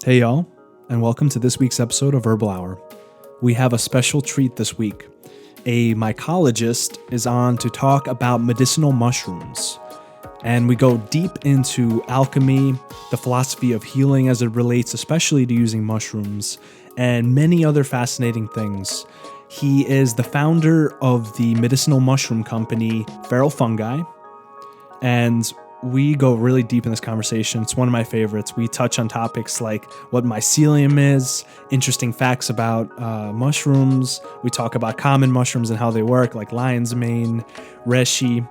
Hey y'all, and welcome to this week's episode of Herbal Hour. We have a special treat this week. A mycologist is on to talk about medicinal mushrooms. And we go deep into alchemy, the philosophy of healing as it relates especially to using mushrooms, and many other fascinating things. He is the founder of the medicinal mushroom company, Feral Fungi, and we go really deep in this conversation. It's one of my favorites. We touch on topics like what mycelium is, interesting facts about mushrooms. We talk about common mushrooms and how they work, like lion's mane, reishi,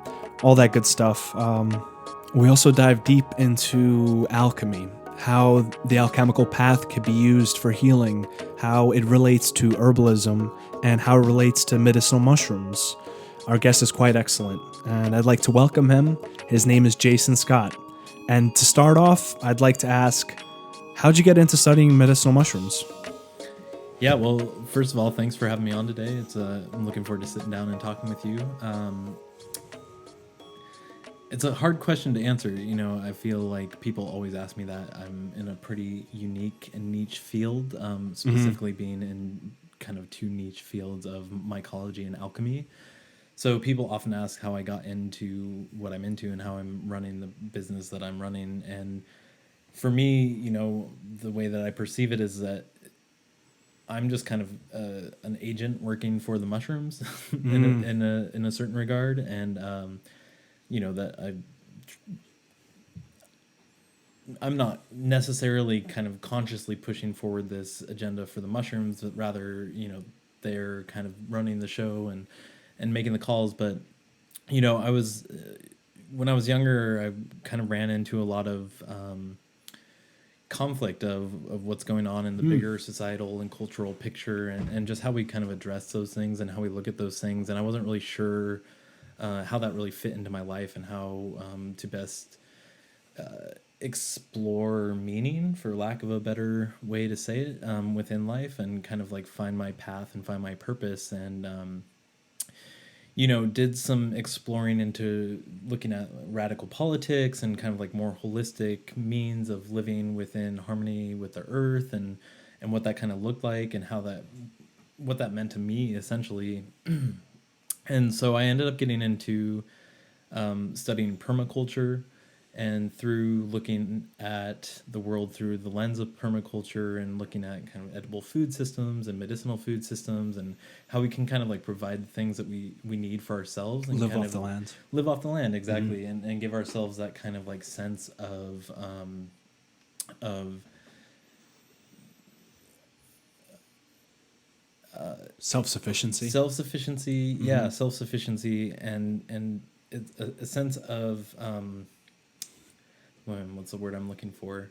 all that good stuff. We also dive deep into alchemy, how the alchemical path can be used for healing, how it relates to herbalism, and how it relates to medicinal mushrooms. Our guest is quite excellent, and I'd like to welcome him. His name is Jason Scott. And to start off, I'd like to ask, how'd you get into studying medicinal mushrooms? Yeah, well, first of all, thanks for having me on today. I'm looking forward to sitting down and talking with you. It's a hard question to answer. I feel like people always ask me that. I'm in a pretty unique and niche field, specifically being in kind of two niche fields of mycology and alchemy. So people often ask how I got into what I'm into and how I'm running the business that I'm running. And for me, the way that I perceive it is that I'm just kind of an agent working for the mushrooms in a certain regard. And, that I'm not necessarily kind of consciously pushing forward this agenda for the mushrooms, but rather, they're kind of running the show and making the calls. But I was when I was younger, I kind of ran into a lot of conflict of what's going on in the bigger societal and cultural picture, and just how we kind of address those things and how we look at those things. And I wasn't really sure how that really fit into my life and how to best explore meaning, for lack of a better way to say it, within life, and kind of like find my path and find my purpose. And did some exploring into looking at radical politics and kind of like more holistic means of living within harmony with the earth, and what that kind of looked like, and what that meant to me, essentially. And so I ended up getting into studying permaculture, and through looking at the world through the lens of permaculture and looking at kind of edible food systems and medicinal food systems, and how we can kind of like provide things that we need for ourselves and Live off the land. Live off the land, exactly. And give ourselves that kind of like sense of Self-sufficiency. Yeah, self-sufficiency, and it's a sense of what's the word I'm looking for?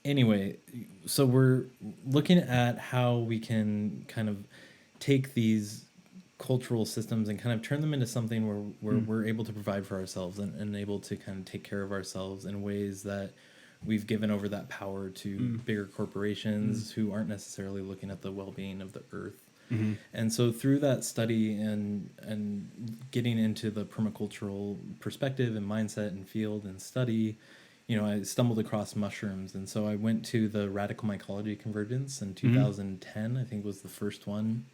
Anyway, so we're looking at how we can kind of take these cultural systems and kind of turn them into something where we're able to provide for ourselves, and able to kind of take care of ourselves in ways that we've given over that power to bigger corporations who aren't necessarily looking at the well-being of the earth. And so through that study and getting into the permacultural perspective and mindset and field and study, I stumbled across mushrooms. And so I went to the Radical Mycology Convergence in 2010, I think was the first one,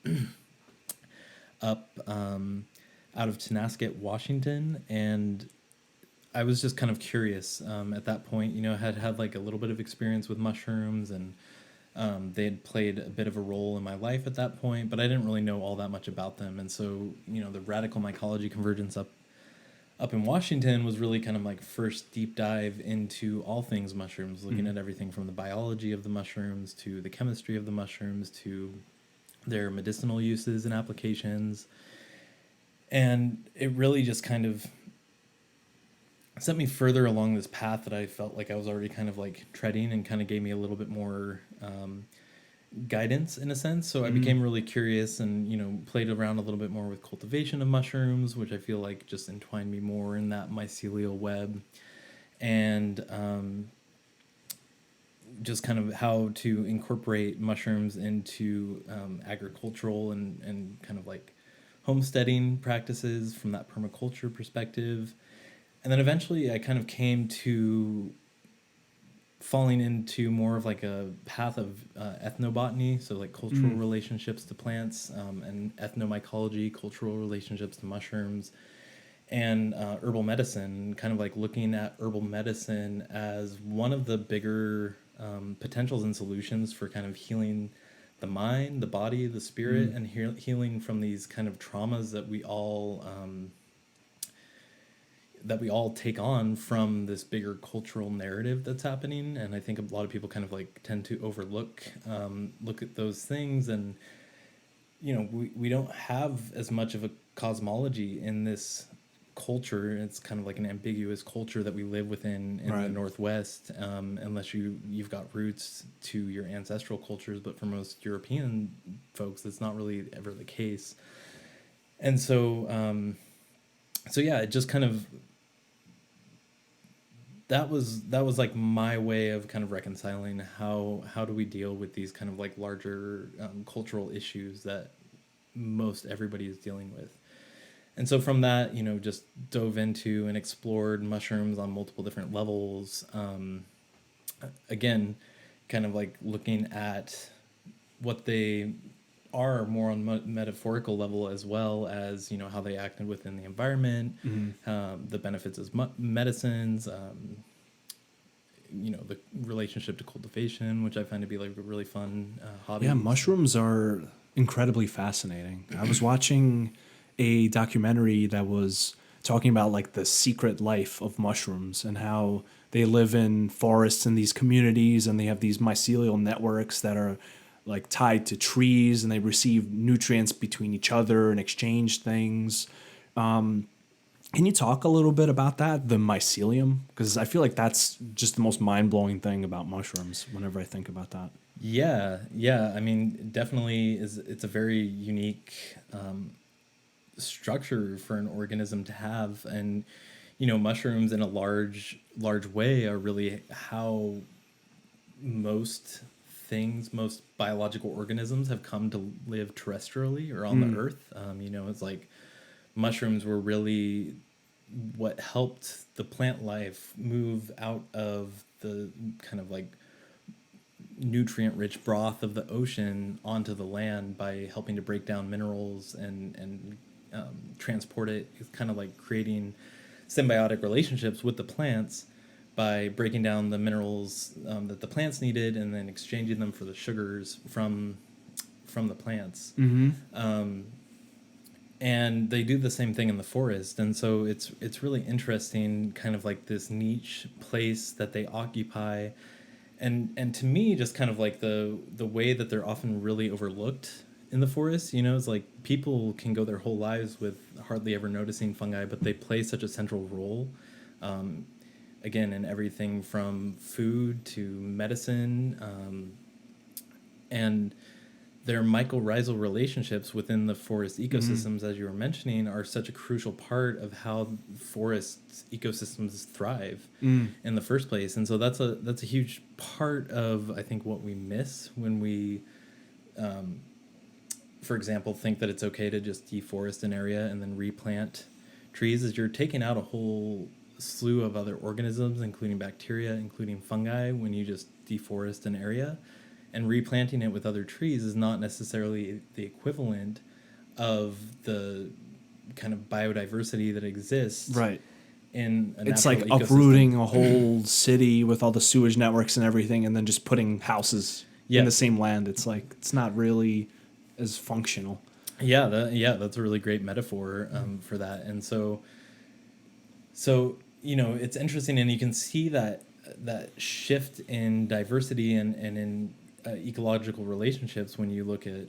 up out of Tonasket, Washington. And I was just kind of curious at that point. Had like a little bit of experience with mushrooms, and they had played a bit of a role in my life at that point, but I didn't really know all that much about them. And so, the Radical Mycology Convergence up in Washington was really kind of like first deep dive into all things mushrooms, looking at everything from the biology of the mushrooms to the chemistry of the mushrooms to their medicinal uses and applications. And it really just kind of sent me further along this path that I felt like I was already kind of like treading, and kind of gave me a little bit more guidance in a sense. So I became really curious, and played around a little bit more with cultivation of mushrooms, which I feel like just entwined me more in that mycelial web, and just kind of how to incorporate mushrooms into agricultural and kind of like homesteading practices from that permaculture perspective. And then eventually I kind of came to falling into more of like a path of ethnobotany, so like cultural relationships to plants, and ethnomycology, cultural relationships to mushrooms, and herbal medicine, kind of like looking at herbal medicine as one of the bigger potentials and solutions for kind of healing the mind, the body, the spirit, and healing from these kind of traumas that we all take on from this bigger cultural narrative that's happening. And I think a lot of people kind of like tend to overlook look at those things. And we don't have as much of a cosmology in this culture. It's kind of like an ambiguous culture that we live within in the Northwest, unless you've got roots to your ancestral cultures. But for most European folks, that's not really ever the case. And so yeah, it just kind of, that was like my way of kind of reconciling how do we deal with these kind of like larger cultural issues that most everybody is dealing with. And so from that, just dove into and explored mushrooms on multiple different levels. Again, kind of like looking at what they are more on metaphorical level, as well as how they acted within the environment, the benefits as medicines, the relationship to cultivation, which I find to be like a really fun hobby. Yeah, mushrooms are incredibly fascinating. I was watching a documentary that was talking about like the secret life of mushrooms and how they live in forests in these communities, and they have these mycelial networks that are like tied to trees, and they receive nutrients between each other and exchange things. Can you talk a little bit about that, the mycelium? Because I feel like that's just the most mind-blowing thing about mushrooms whenever I think about that. Yeah. I mean, definitely it's a very unique structure for an organism to have. And mushrooms in a large way are really how most biological organisms have come to live terrestrially or on the earth. It's like mushrooms were really what helped the plant life move out of the kind of like nutrient rich broth of the ocean onto the land by helping to break down minerals and transport it. It's kind of like creating symbiotic relationships with the plants by breaking down the minerals that the plants needed and then exchanging them for the sugars from the plants. And they do the same thing in the forest. And so it's really interesting, kind of like this niche place that they occupy. And to me, just kind of like the way that they're often really overlooked in the forest, it's like people can go their whole lives with hardly ever noticing fungi, but they play such a central role, again, in everything from food to medicine, and their mycorrhizal relationships within the forest ecosystems, as you were mentioning, are such a crucial part of how forest ecosystems thrive in the first place. And so that's a huge part of, I think, what we miss when we, for example, think that it's okay to just deforest an area and then replant trees, is you're taking out a whole slew of other organisms, including bacteria, including fungi, when you just deforest an area. And replanting it with other trees is not necessarily the equivalent of the kind of biodiversity that exists. Right. In a it's natural like ecosystem. Uprooting a whole city with all the sewage networks and everything, and then just putting houses in the same land. It's like, it's not really as functional. Yeah, that's a really great metaphor for that. And so it's interesting, and you can see that shift in diversity and in ecological relationships when you look at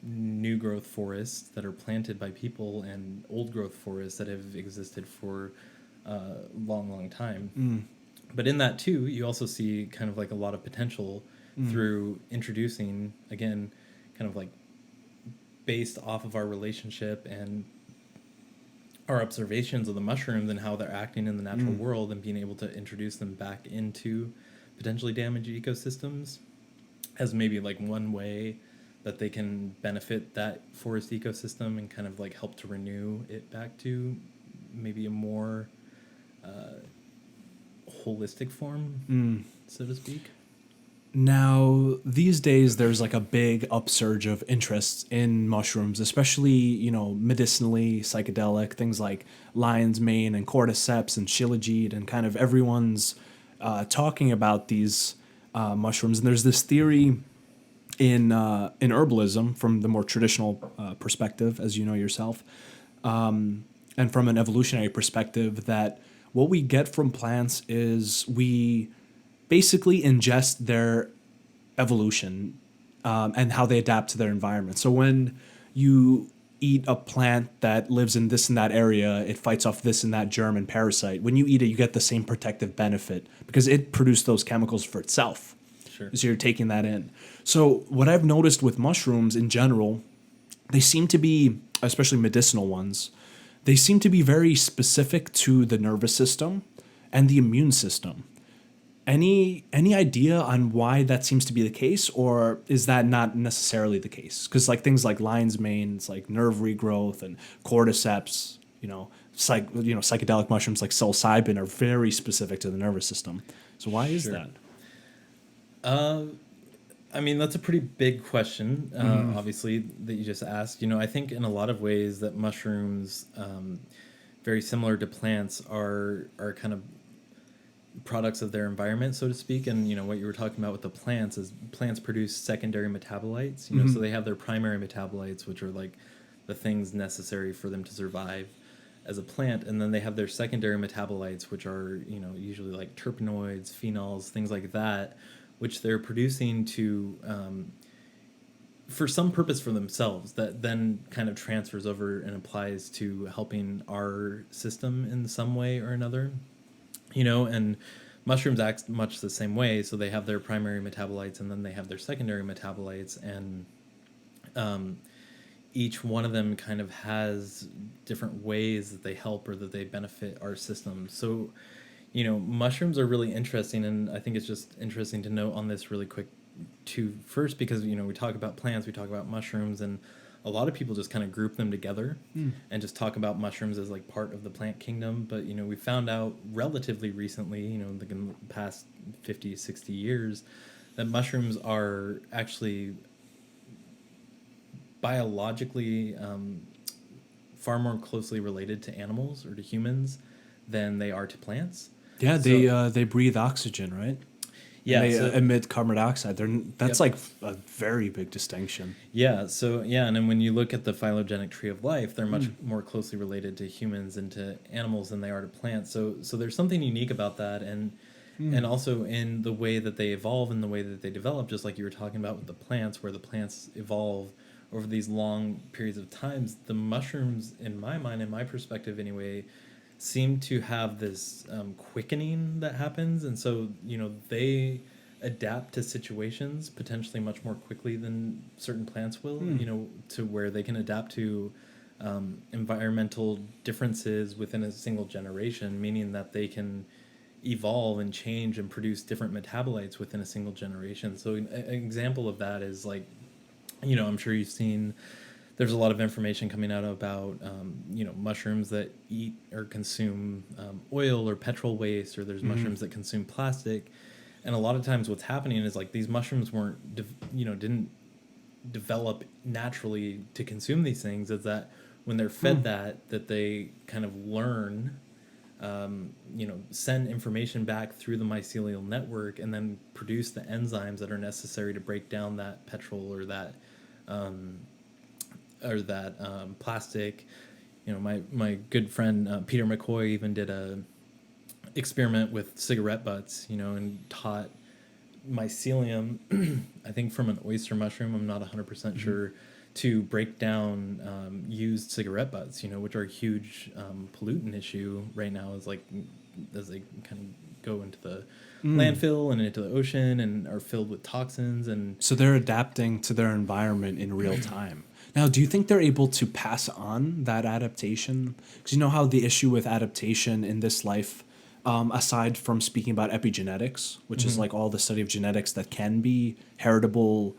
new growth forests that are planted by people and old growth forests that have existed for a long time. But in that too, you also see kind of like a lot of potential through introducing, again, kind of like based off of our relationship and our observations of the mushrooms and how they're acting in the natural world, and being able to introduce them back into potentially damaged ecosystems as maybe like one way that they can benefit that forest ecosystem and kind of like help to renew it back to maybe a more holistic form, so to speak. Now, these days, there's like a big upsurge of interest in mushrooms, especially, medicinally, psychedelic, things like lion's mane and cordyceps and shilajit, and kind of everyone's talking about these mushrooms. And there's this theory in herbalism from the more traditional perspective, as you know yourself, and from an evolutionary perspective, that what we get from plants is we basically ingest their evolution and how they adapt to their environment. So when you eat a plant that lives in this and that area, it fights off this and that germ and parasite. When you eat it, you get the same protective benefit because it produced those chemicals for itself. Sure. So you're taking that in. So what I've noticed with mushrooms in general, they seem to be, especially medicinal ones, they seem to be very specific to the nervous system and the immune system. Any idea on why that seems to be the case, or is that not necessarily the case? Because like things like lion's mane, it's like nerve regrowth, and cordyceps, psychedelic mushrooms like psilocybin are very specific to the nervous system. So why is that? I mean, that's a pretty big question, obviously, that you just asked. I think in a lot of ways that mushrooms, very similar to plants, are kind of products of their environment, so to speak. And, what you were talking about with the plants is plants produce secondary metabolites, so they have their primary metabolites, which are like the things necessary for them to survive as a plant. And then they have their secondary metabolites, which are, usually like terpenoids, phenols, things like that, which they're producing to for some purpose for themselves that then kind of transfers over and applies to helping our system in some way or another. And mushrooms act much the same way. So they have their primary metabolites and then they have their secondary metabolites, and each one of them kind of has different ways that they help or that they benefit our system. So mushrooms are really interesting, and I think it's just interesting to note on this really quick too, first because we talk about plants, we talk about mushrooms, and a lot of people just kind of group them together and just talk about mushrooms as like part of the plant kingdom. But we found out relatively recently, like in the past 50, 60 years, that mushrooms are actually biologically far more closely related to animals or to humans than they are to plants. Yeah, they breathe oxygen, right? Yeah, and they emit carbon dioxide. That's like a very big distinction. Yeah, and then when you look at the phylogenetic tree of life, they're much more closely related to humans and to animals than they are to plants. So there's something unique about that, and also in the way that they evolve and the way that they develop, just like you were talking about with the plants, where the plants evolve over these long periods of times. The mushrooms, in my mind, in my perspective anyway, seem to have this quickening that happens, and so they adapt to situations potentially much more quickly than certain plants will, to where they can adapt to environmental differences within a single generation, meaning that they can evolve and change and produce different metabolites within a single generation. So an example of that is like, I'm sure you've seen, there's a lot of information coming out about, mushrooms that eat or consume oil or petrol waste, or there's mushrooms that consume plastic. And a lot of times what's happening is like these mushrooms didn't develop naturally to consume these things. Is that when they're fed that they kind of learn, send information back through the mycelial network and then produce the enzymes that are necessary to break down that petrol or that plastic. My good friend Peter McCoy even did a experiment with cigarette butts, and taught mycelium, I think from an oyster mushroom, I'm not 100% sure, to break down used cigarette butts, which are a huge pollutant issue right now, as they kind of go into the landfill and into the ocean and are filled with toxins. And so they're adapting to their environment in real time. Now, do you think they're able to pass on that adaptation? Because you know how the issue with adaptation in this life, aside from speaking about epigenetics, which is like all the study of genetics that can be heritable,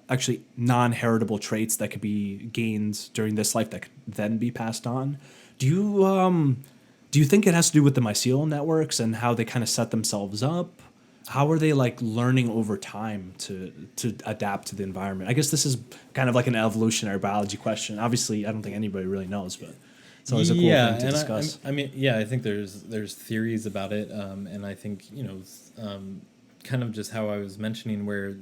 actually non-heritable traits that could be gained during this life that could then be passed on. Do you Do you think it has to do with the mycelial networks and how they kind of set themselves up? How are they like learning over time to adapt to the environment? I guess this is kind of like an evolutionary biology question. Obviously, I don't think anybody really knows, but it's always a cool thing to discuss. I mean, yeah, I think there's theories about it, and I think kind of just how I was mentioning, where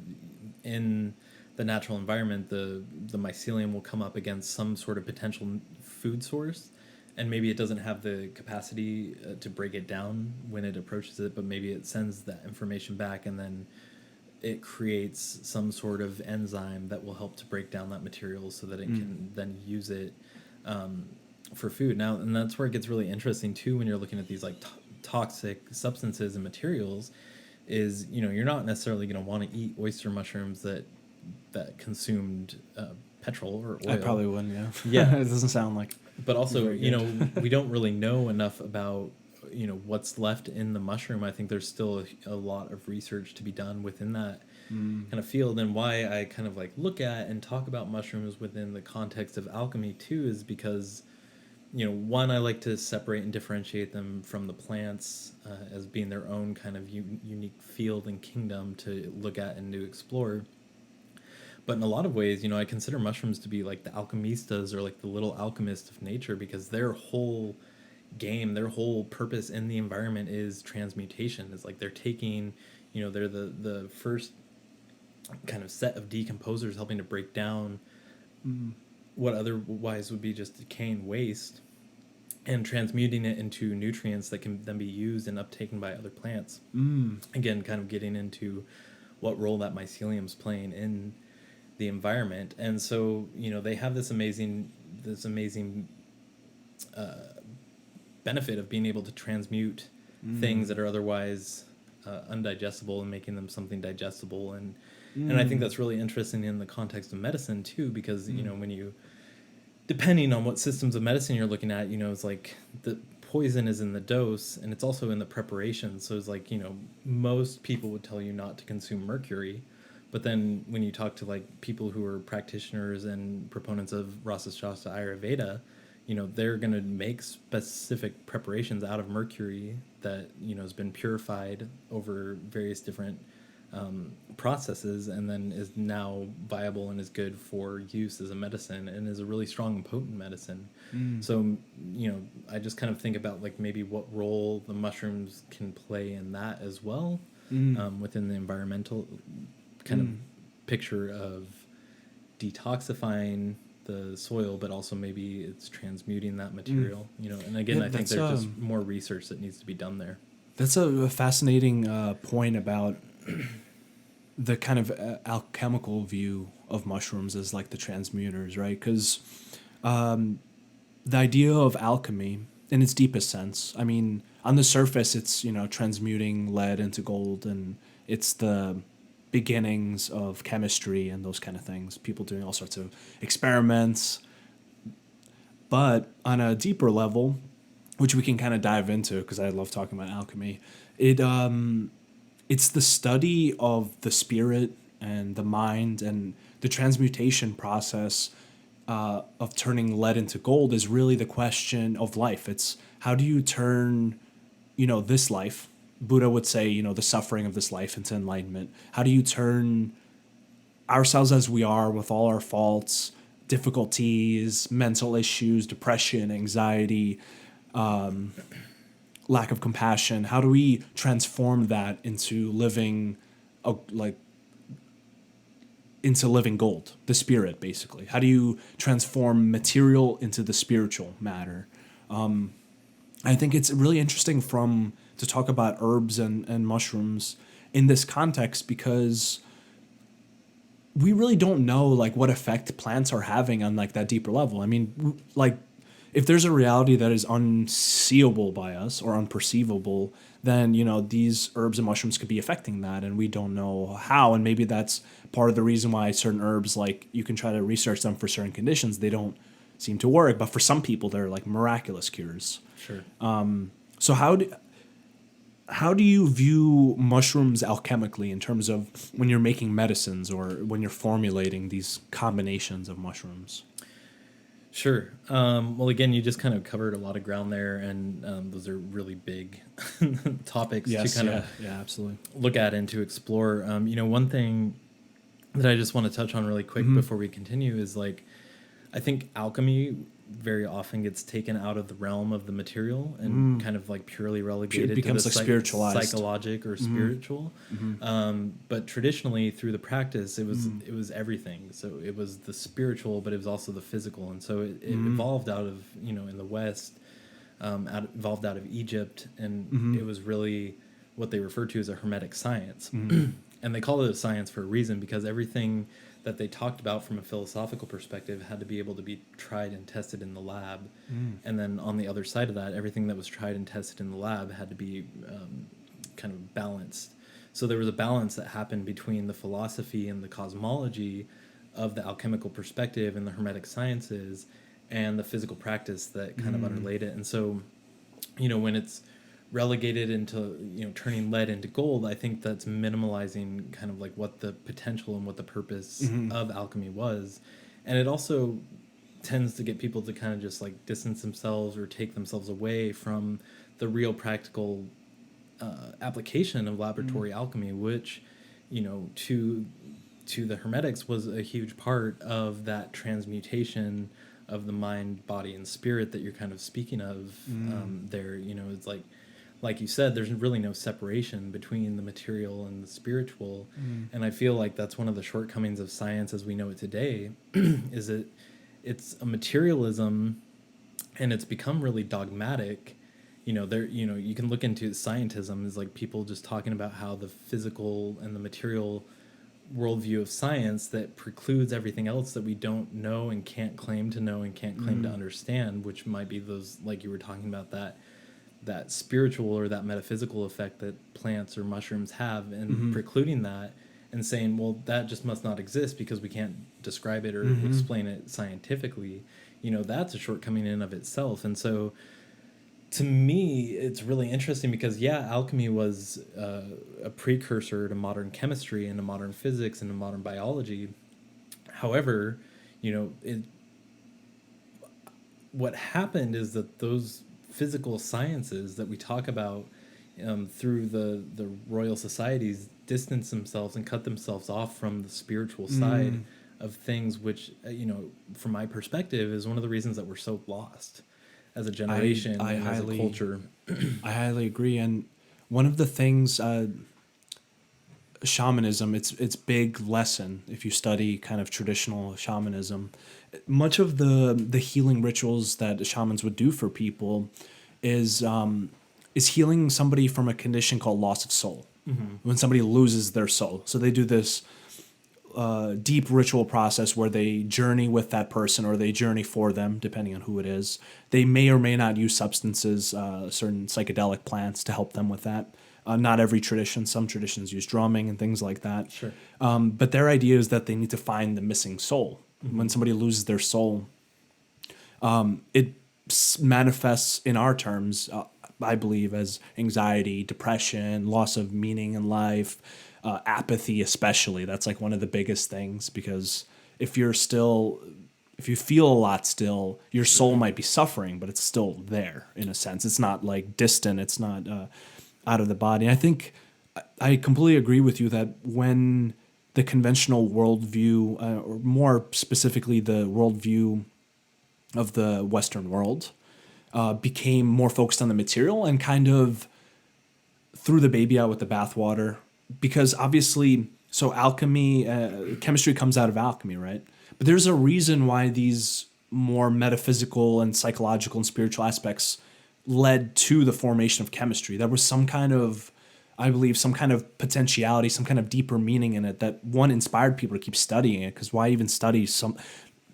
in the natural environment, the mycelium will come up against some sort of potential food source, and maybe it doesn't have the capacity to break it down when it approaches it, but maybe it sends that information back, and then it creates some sort of enzyme that will help to break down that material so that it can then use it for food. Now, and that's where it gets really interesting too when you're looking at these like toxic substances and materials. Is you're not necessarily going to want to eat oyster mushrooms that consumed petrol or oil. I probably wouldn't. Yeah. It doesn't sound like. But also, we don't really know enough about what's left in the mushroom. I think there's still a lot of research to be done within that kind of field. And why I kind of like look at and talk about mushrooms within the context of alchemy too is because one, I like to separate and differentiate them from the plants as being their own kind of unique field and kingdom to look at and to explore. But in a lot of ways, I consider mushrooms to be like the alchemistas or like the little alchemists of nature, because their whole game, their whole purpose in the environment is transmutation. It's like they're taking, they're the first kind of set of decomposers helping to break down what otherwise would be just decaying waste and transmuting it into nutrients that can then be used and uptaken by other plants. Again, kind of getting into what role that mycelium's playing in the environment. And so they have this amazing benefit of being able to transmute things that are otherwise undigestible and making them something digestible. And I think that's really interesting in the context of medicine too, because when you, depending on what systems of medicine you're looking at, it's like the poison is in the dose and it's also in the preparation. So it's like most people would tell you not to consume mercury. But then when you talk to like people who are practitioners and proponents of Rasa Shastra Ayurveda, they're going to make specific preparations out of mercury that, has been purified over various different processes and then is now viable and is good for use as a medicine and is a really strong and potent medicine. So, I just kind of think about like maybe what role the mushrooms can play in that as well within the environmental kind of picture of detoxifying the soil, but also maybe it's transmuting that material, and again, I think there's just more research that needs to be done there. That's a fascinating point about the kind of alchemical view of mushrooms as like the transmuters, right? Because the idea of alchemy in its deepest sense, I mean, on the surface, it's, transmuting lead into gold, and it's the beginnings of chemistry and those kind of things, people doing all sorts of experiments. But on a deeper level, which we can kind of dive into because I love talking about alchemy, it's the study of the spirit and the mind, and the transmutation process of turning lead into gold is really the question of life. It's how do you turn, this life, Buddha would say, the suffering of this life into enlightenment. How do you turn ourselves as we are with all our faults, difficulties, mental issues, depression, anxiety, lack of compassion? How do we transform that into living into living gold, the spirit, basically? How do you transform material into the spiritual matter? I think it's really interesting to talk about herbs and mushrooms in this context, because we really don't know like what effect plants are having on like that deeper level. I mean, like if there's a reality that is unseeable by us or unperceivable, then these herbs and mushrooms could be affecting that, and we don't know how. And maybe that's part of the reason why certain herbs, like you can try to research them for certain conditions, they don't seem to work, but for some people they're like miraculous cures. Sure. So how do you view mushrooms alchemically in terms of when you're making medicines or when you're formulating these combinations of mushrooms? Sure. Well, again, you just kind of covered a lot of ground there, and those are really big topics to kind of absolutely. look at and to explore. One thing that I just want to touch on really quick before we continue is like, I think alchemy very often gets taken out of the realm of the material and kind of like purely relegated It becomes to the like spiritualized, psychologic or spiritual. But traditionally through the practice, it was everything. So it was the spiritual, but it was also the physical. And so it evolved out of, in the West, evolved out of Egypt. And it was really what they refer to as a hermetic science. And they call it a science for a reason, because everything that they talked about from a philosophical perspective had to be able to be tried and tested in the lab. And then on the other side of that, everything that was tried and tested in the lab had to be kind of balanced. So there was a balance that happened between the philosophy and the cosmology of the alchemical perspective and the hermetic sciences and the physical practice that kind of underlaid it. And so, when it's relegated into turning lead into gold, I think that's minimalizing kind of like what the potential and what the purpose of alchemy was. And it also tends to get people to kind of just like distance themselves or take themselves away from the real practical application of laboratory alchemy, which to the hermetics was a huge part of that transmutation of the mind, body, and spirit that you're kind of speaking of there. It's like you said, there's really no separation between the material and the spiritual. And I feel like that's one of the shortcomings of science as we know it today, is that it's a materialism and it's become really dogmatic. You can look into scientism as like people just talking about how the physical and the material worldview of science that precludes everything else that we don't know and can't claim to know and can't claim to understand, which might be those, like you were talking about, that spiritual or that metaphysical effect that plants or mushrooms have, and precluding that and saying, well, that just must not exist because we can't describe it or explain it scientifically. That's a shortcoming in of itself. And so to me, it's really interesting because, alchemy was a precursor to modern chemistry and to modern physics and to modern biology. However, what happened is that those physical sciences that we talk about through the Royal Societies distance themselves and cut themselves off from the spiritual side of things, which, from my perspective, is one of the reasons that we're so lost as a generation and as a culture. I highly agree. And one of the things, shamanism, its big lesson, if you study kind of traditional shamanism, much of the healing rituals that shamans would do for people is healing somebody from a condition called loss of soul. When somebody loses their soul. So they do this deep ritual process where they journey with that person or they journey for them, depending on who it is. They may or may not use substances, certain psychedelic plants to help them with that. Not every tradition. Some traditions use drumming and things like that. Sure. But their idea is that they need to find the missing soul. When somebody loses their soul, it manifests in our terms, I believe, as anxiety, depression, loss of meaning in life, apathy especially. That's like one of the biggest things, because if you feel a lot still, your soul might be suffering, but it's still there in a sense. It's not like distant. It's not out of the body. I think I completely agree with you that when the conventional worldview, or more specifically the worldview of the Western world, became more focused on the material and kind of threw the baby out with the bathwater, because obviously, so alchemy, chemistry comes out of alchemy, right? But there's a reason why these more metaphysical and psychological and spiritual aspects led to the formation of chemistry. There was some kind of, I believe, some kind of potentiality, some kind of deeper meaning in it that, one, inspired people to keep studying it, because why even study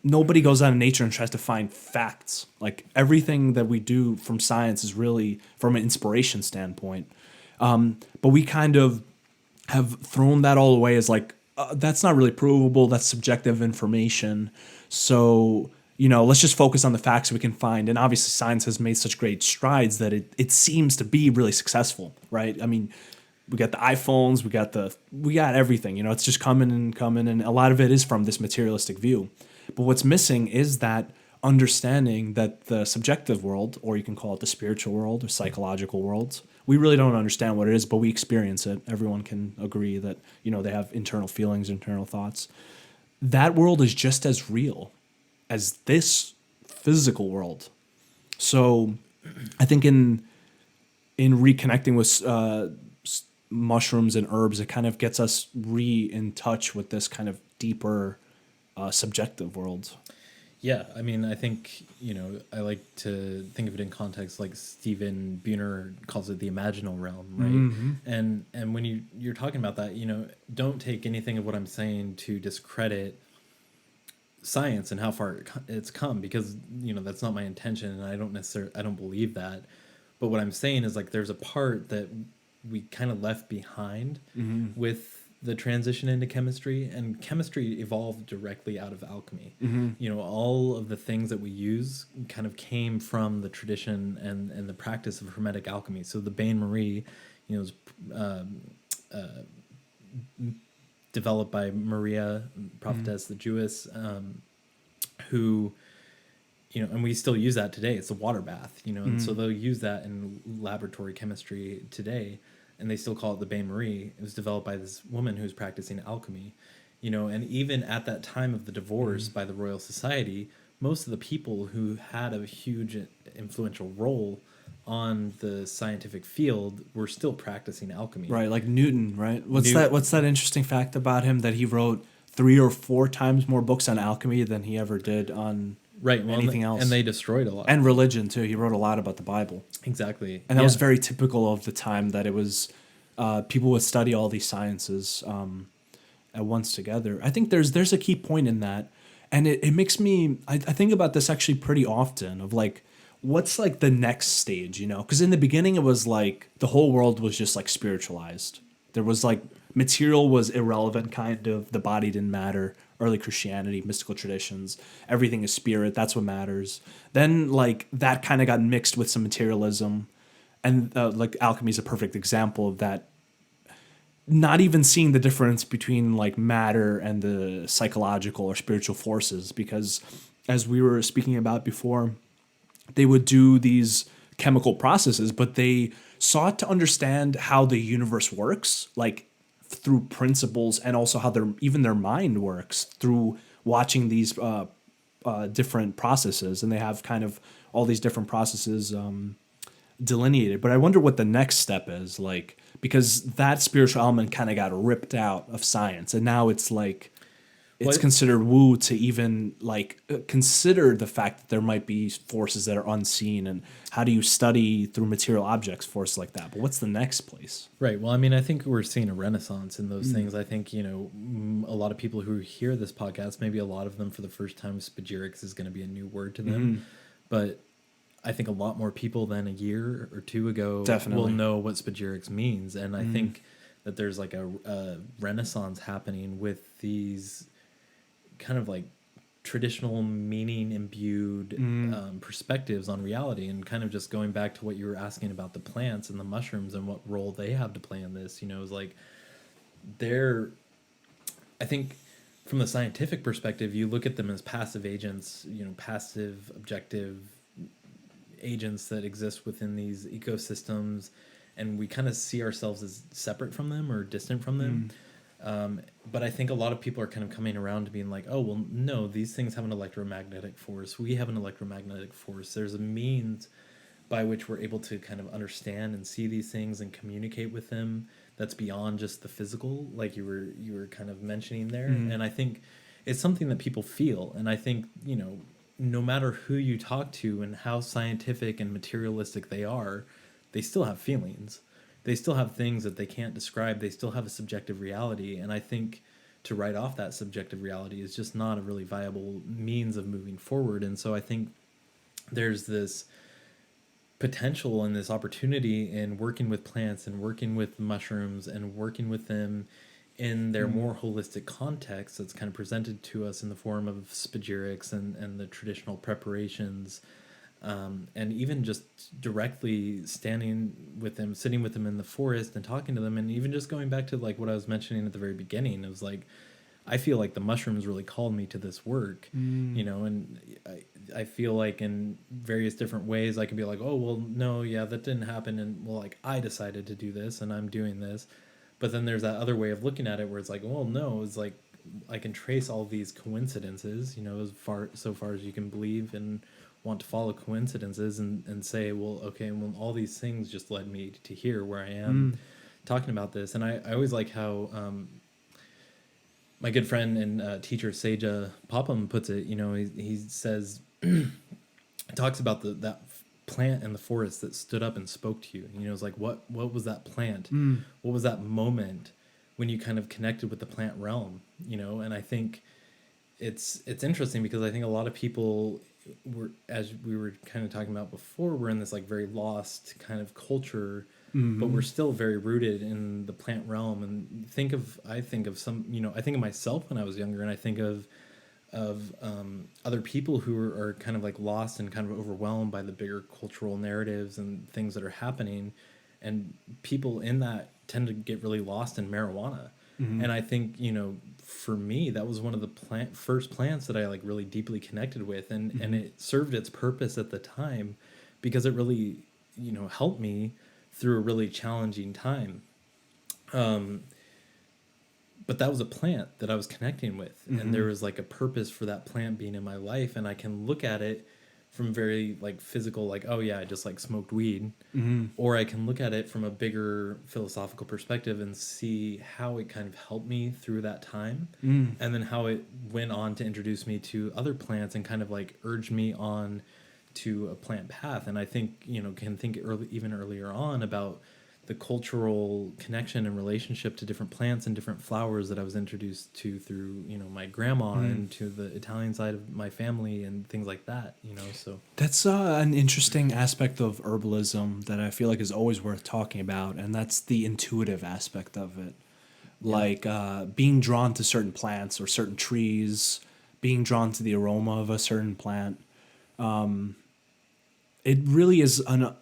nobody goes out in nature and tries to find facts. Like, everything that we do from science is really from an inspiration standpoint. But we kind of have thrown that all away as like, that's not really provable. That's subjective information. So, let's just focus on the facts we can find. And obviously science has made such great strides that it seems to be really successful, right? I mean, we got the iPhones, we got everything, it's just coming. And a lot of it is from this materialistic view. But what's missing is that understanding that the subjective world, or you can call it the spiritual world or psychological world, we really don't understand what it is, but we experience it. Everyone can agree that, they have internal feelings, internal thoughts. That world is just as real as this physical world. So I think in reconnecting with mushrooms and herbs, it kind of gets us in touch with this kind of deeper subjective world. Yeah, I mean, I think, I like to think of it in context like Stephen Buhner calls it the Imaginal Realm, right? Mm-hmm. And when you're talking about that, don't take anything of what I'm saying to discredit science and how far it's come, because, that's not my intention, and I don't believe that. But what I'm saying is, like, there's a part that we kind of left behind with the transition into chemistry, and chemistry evolved directly out of alchemy. All of the things that we use kind of came from the tradition and the practice of hermetic alchemy. So the Bain Marie, was developed by Maria, prophetess, the Jewess, who, and we still use that today. It's a water bath, and so they'll use that in laboratory chemistry today. And they still call it the Bain Marie. It was developed by this woman who's practicing alchemy, and even at that time of the divorce by the Royal Society, most of the people who had a huge influential role on the scientific field were still practicing alchemy. Right, like Newton, right? What's that interesting fact about him, that he wrote 3 or 4 times more books on alchemy than he ever did on anything else. And they destroyed a lot. And religion, too. He wrote a lot about the Bible. Exactly. And that was very typical of the time, that it was people would study all these sciences at once together. I think there's a key point in that. And it makes me, I think about this actually pretty often, of like, what's like the next stage, Because in the beginning, it was like the whole world was just like spiritualized. There was like, material was irrelevant, kind of. The body didn't matter. Early Christianity, mystical traditions, everything is spirit. That's what matters. Then like that kind of got mixed with some materialism, and like alchemy is a perfect example of that. Not even seeing the difference between like matter and the psychological or spiritual forces, because as we were speaking about before, they would do these chemical processes, but they sought to understand how the universe works, like through principles, and also how their mind works through watching these different processes. And they have kind of all these different processes delineated. But I wonder what the next step is, like, because that spiritual element kind of got ripped out of science, and now it's like it's considered woo to even like consider the fact that there might be forces that are unseen, and how do you study through material objects forces like that? But what's the next place? Right. Well, I mean, I think we're seeing a renaissance in those things. I think, a lot of people who hear this podcast, maybe a lot of them for the first time, spagyrics is going to be a new word to them. But I think a lot more people than a year or 2 ago will know what spagyrics means. And I think that there's like a renaissance happening with these kind of like traditional meaning imbued perspectives on reality, and kind of just going back to what you were asking about the plants and the mushrooms and what role they have to play in this, is like I think from the scientific perspective, you look at them as passive agents, passive objective agents that exist within these ecosystems, and we kind of see ourselves as separate from them or distant from them. But I think a lot of people are kind of coming around to being like, oh, well, no, these things have an electromagnetic force. We have an electromagnetic force. There's a means by which we're able to kind of understand and see these things and communicate with them that's beyond just the physical, like you were kind of mentioning there. And I think it's something that people feel. And I think, no matter who you talk to and how scientific and materialistic they are, they still have feelings. They still have things that they can't describe. They still have a subjective reality. And I think to write off that subjective reality is just not a really viable means of moving forward. And so I think there's this potential and this opportunity in working with plants and working with mushrooms and working with them in their more holistic context that's kind of presented to us in the form of spagyrics and the traditional preparations. And even just directly standing with them, sitting with them in the forest and talking to them, and even just going back to like what I was mentioning at the very beginning, it was like I feel like the mushrooms really called me to this work, and I feel like in various different ways I can be like, oh, well, no, yeah, that didn't happen. And well, like I decided to do this and I'm doing this. But then there's that other way of looking at it where it's like, well, no, it's like I can trace all these coincidences, so far as you can believe and want to follow coincidences and say, well, okay, well, all these things just led me to here where I am talking about this. And I always like how my good friend and teacher Seja Popham puts it. He says, talks about that plant in the forest that stood up and spoke to you. It's like, what was that plant? What was that moment when you kind of connected with the plant realm? And I think it's interesting because I think a lot of people were, as we were kind of talking about before, we're in this like very lost kind of culture, but we're still very rooted in the plant realm. And I think of myself when I was younger, and I think of other people who are kind of like lost and kind of overwhelmed by the bigger cultural narratives and things that are happening, and people in that tend to get really lost in marijuana. And I think for me that was one of the first plants that I like really deeply connected with, and it served its purpose at the time because it really helped me through a really challenging time. But that was a plant that I was connecting with, and there was like a purpose for that plant being in my life, and I can look at it from very like physical, like, oh yeah, I just like smoked weed, or I can look at it from a bigger philosophical perspective and see how it kind of helped me through that time, and then how it went on to introduce me to other plants and kind of like urged me on to a plant path. And I think can think even earlier on about the cultural connection and relationship to different plants and different flowers that I was introduced to through, my grandma and to the Italian side of my family and things like that, so. That's an interesting aspect of herbalism that I feel like is always worth talking about, and that's the intuitive aspect of it. Like being drawn to certain plants or certain trees, being drawn to the aroma of a certain plant. It really is an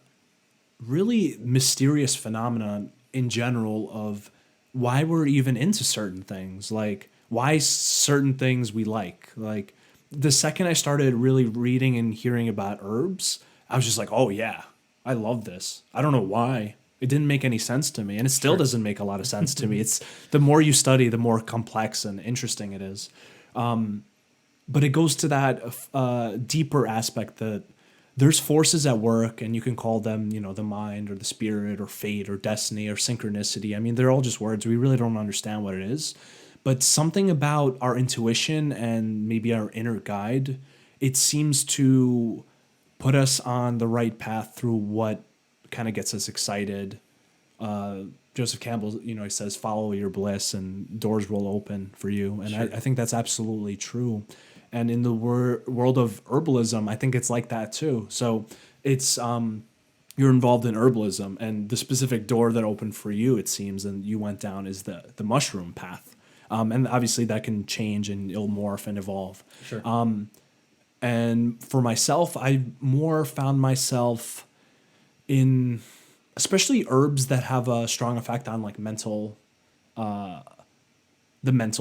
really mysterious phenomenon in general of why we're even into certain things, like why certain things we like. Like the second I started really reading and hearing about herbs, I was just like, oh yeah, I love this. I don't know why. It didn't make any sense to me, and it still doesn't make a lot of sense to me. It's the more you study, the more complex and interesting it is. But it goes to that deeper aspect that there's forces at work, and you can call them, the mind or the spirit or fate or destiny or synchronicity. I mean, they're all just words. We really don't understand what it is. But something about our intuition and maybe our inner guide, it seems to put us on the right path through what kind of gets us excited. Joseph Campbell, he says, follow your bliss and doors will open for you. And I think that's absolutely true. And in the world of herbalism, I think it's like that too. So it's you're involved in herbalism, and the specific door that opened for you, it seems, and you went down is the mushroom path. And obviously that can change and it'll morph and evolve. Sure. And for myself, I more found myself in especially herbs that have a strong effect on like the mental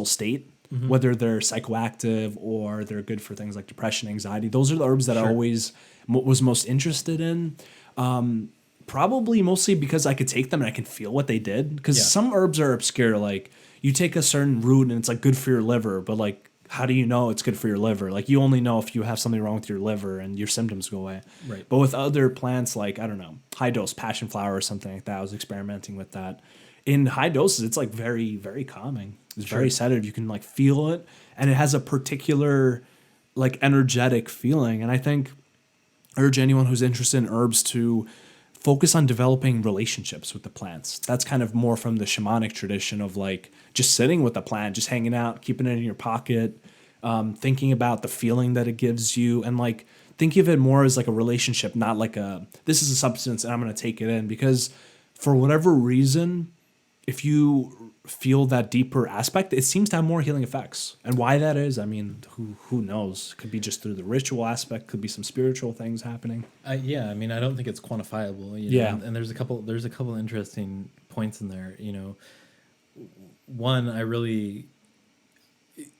state. Whether they're psychoactive or they're good for things like depression, anxiety. Those are the herbs that I always was most interested in. Probably mostly because I could take them and I can feel what they did. Because some herbs are obscure. Like you take a certain root and it's like good for your liver, but like how do you know it's good for your liver? Like you only know if you have something wrong with your liver and your symptoms go away. Right. But with other plants like, I don't know, high dose passion flower or something like that, I was experimenting with that. In high doses, it's like very, very calming. It's very sedative. You can like feel it, and it has a particular like energetic feeling. And I think I urge anyone who's interested in herbs to focus on developing relationships with the plants. That's kind of more from the shamanic tradition of like just sitting with the plant, just hanging out, keeping it in your pocket, thinking about the feeling that it gives you, and like think of it more as like a relationship, not like this is a substance and I'm going to take it in. Because for whatever reason, if you feel that deeper aspect, it seems to have more healing effects. And why that is, I mean, who knows? Could be just through the ritual aspect, could be some spiritual things happening. Yeah, I mean, I don't think it's quantifiable. And there's a couple interesting points in there. One, I really,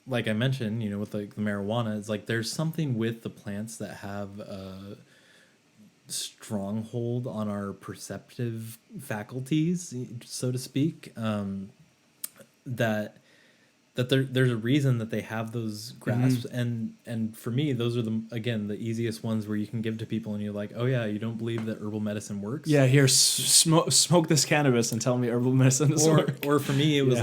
like I mentioned, with like the marijuana, it's like there's something with the plants that have stronghold on our perceptive faculties, so to speak. That there's a reason that they have those grasps, and for me, those are the easiest ones where you can give to people, and you're like, oh yeah, you don't believe that herbal medicine works? Yeah, here, smoke this cannabis and tell me herbal medicine doesn't work. Or for me, it was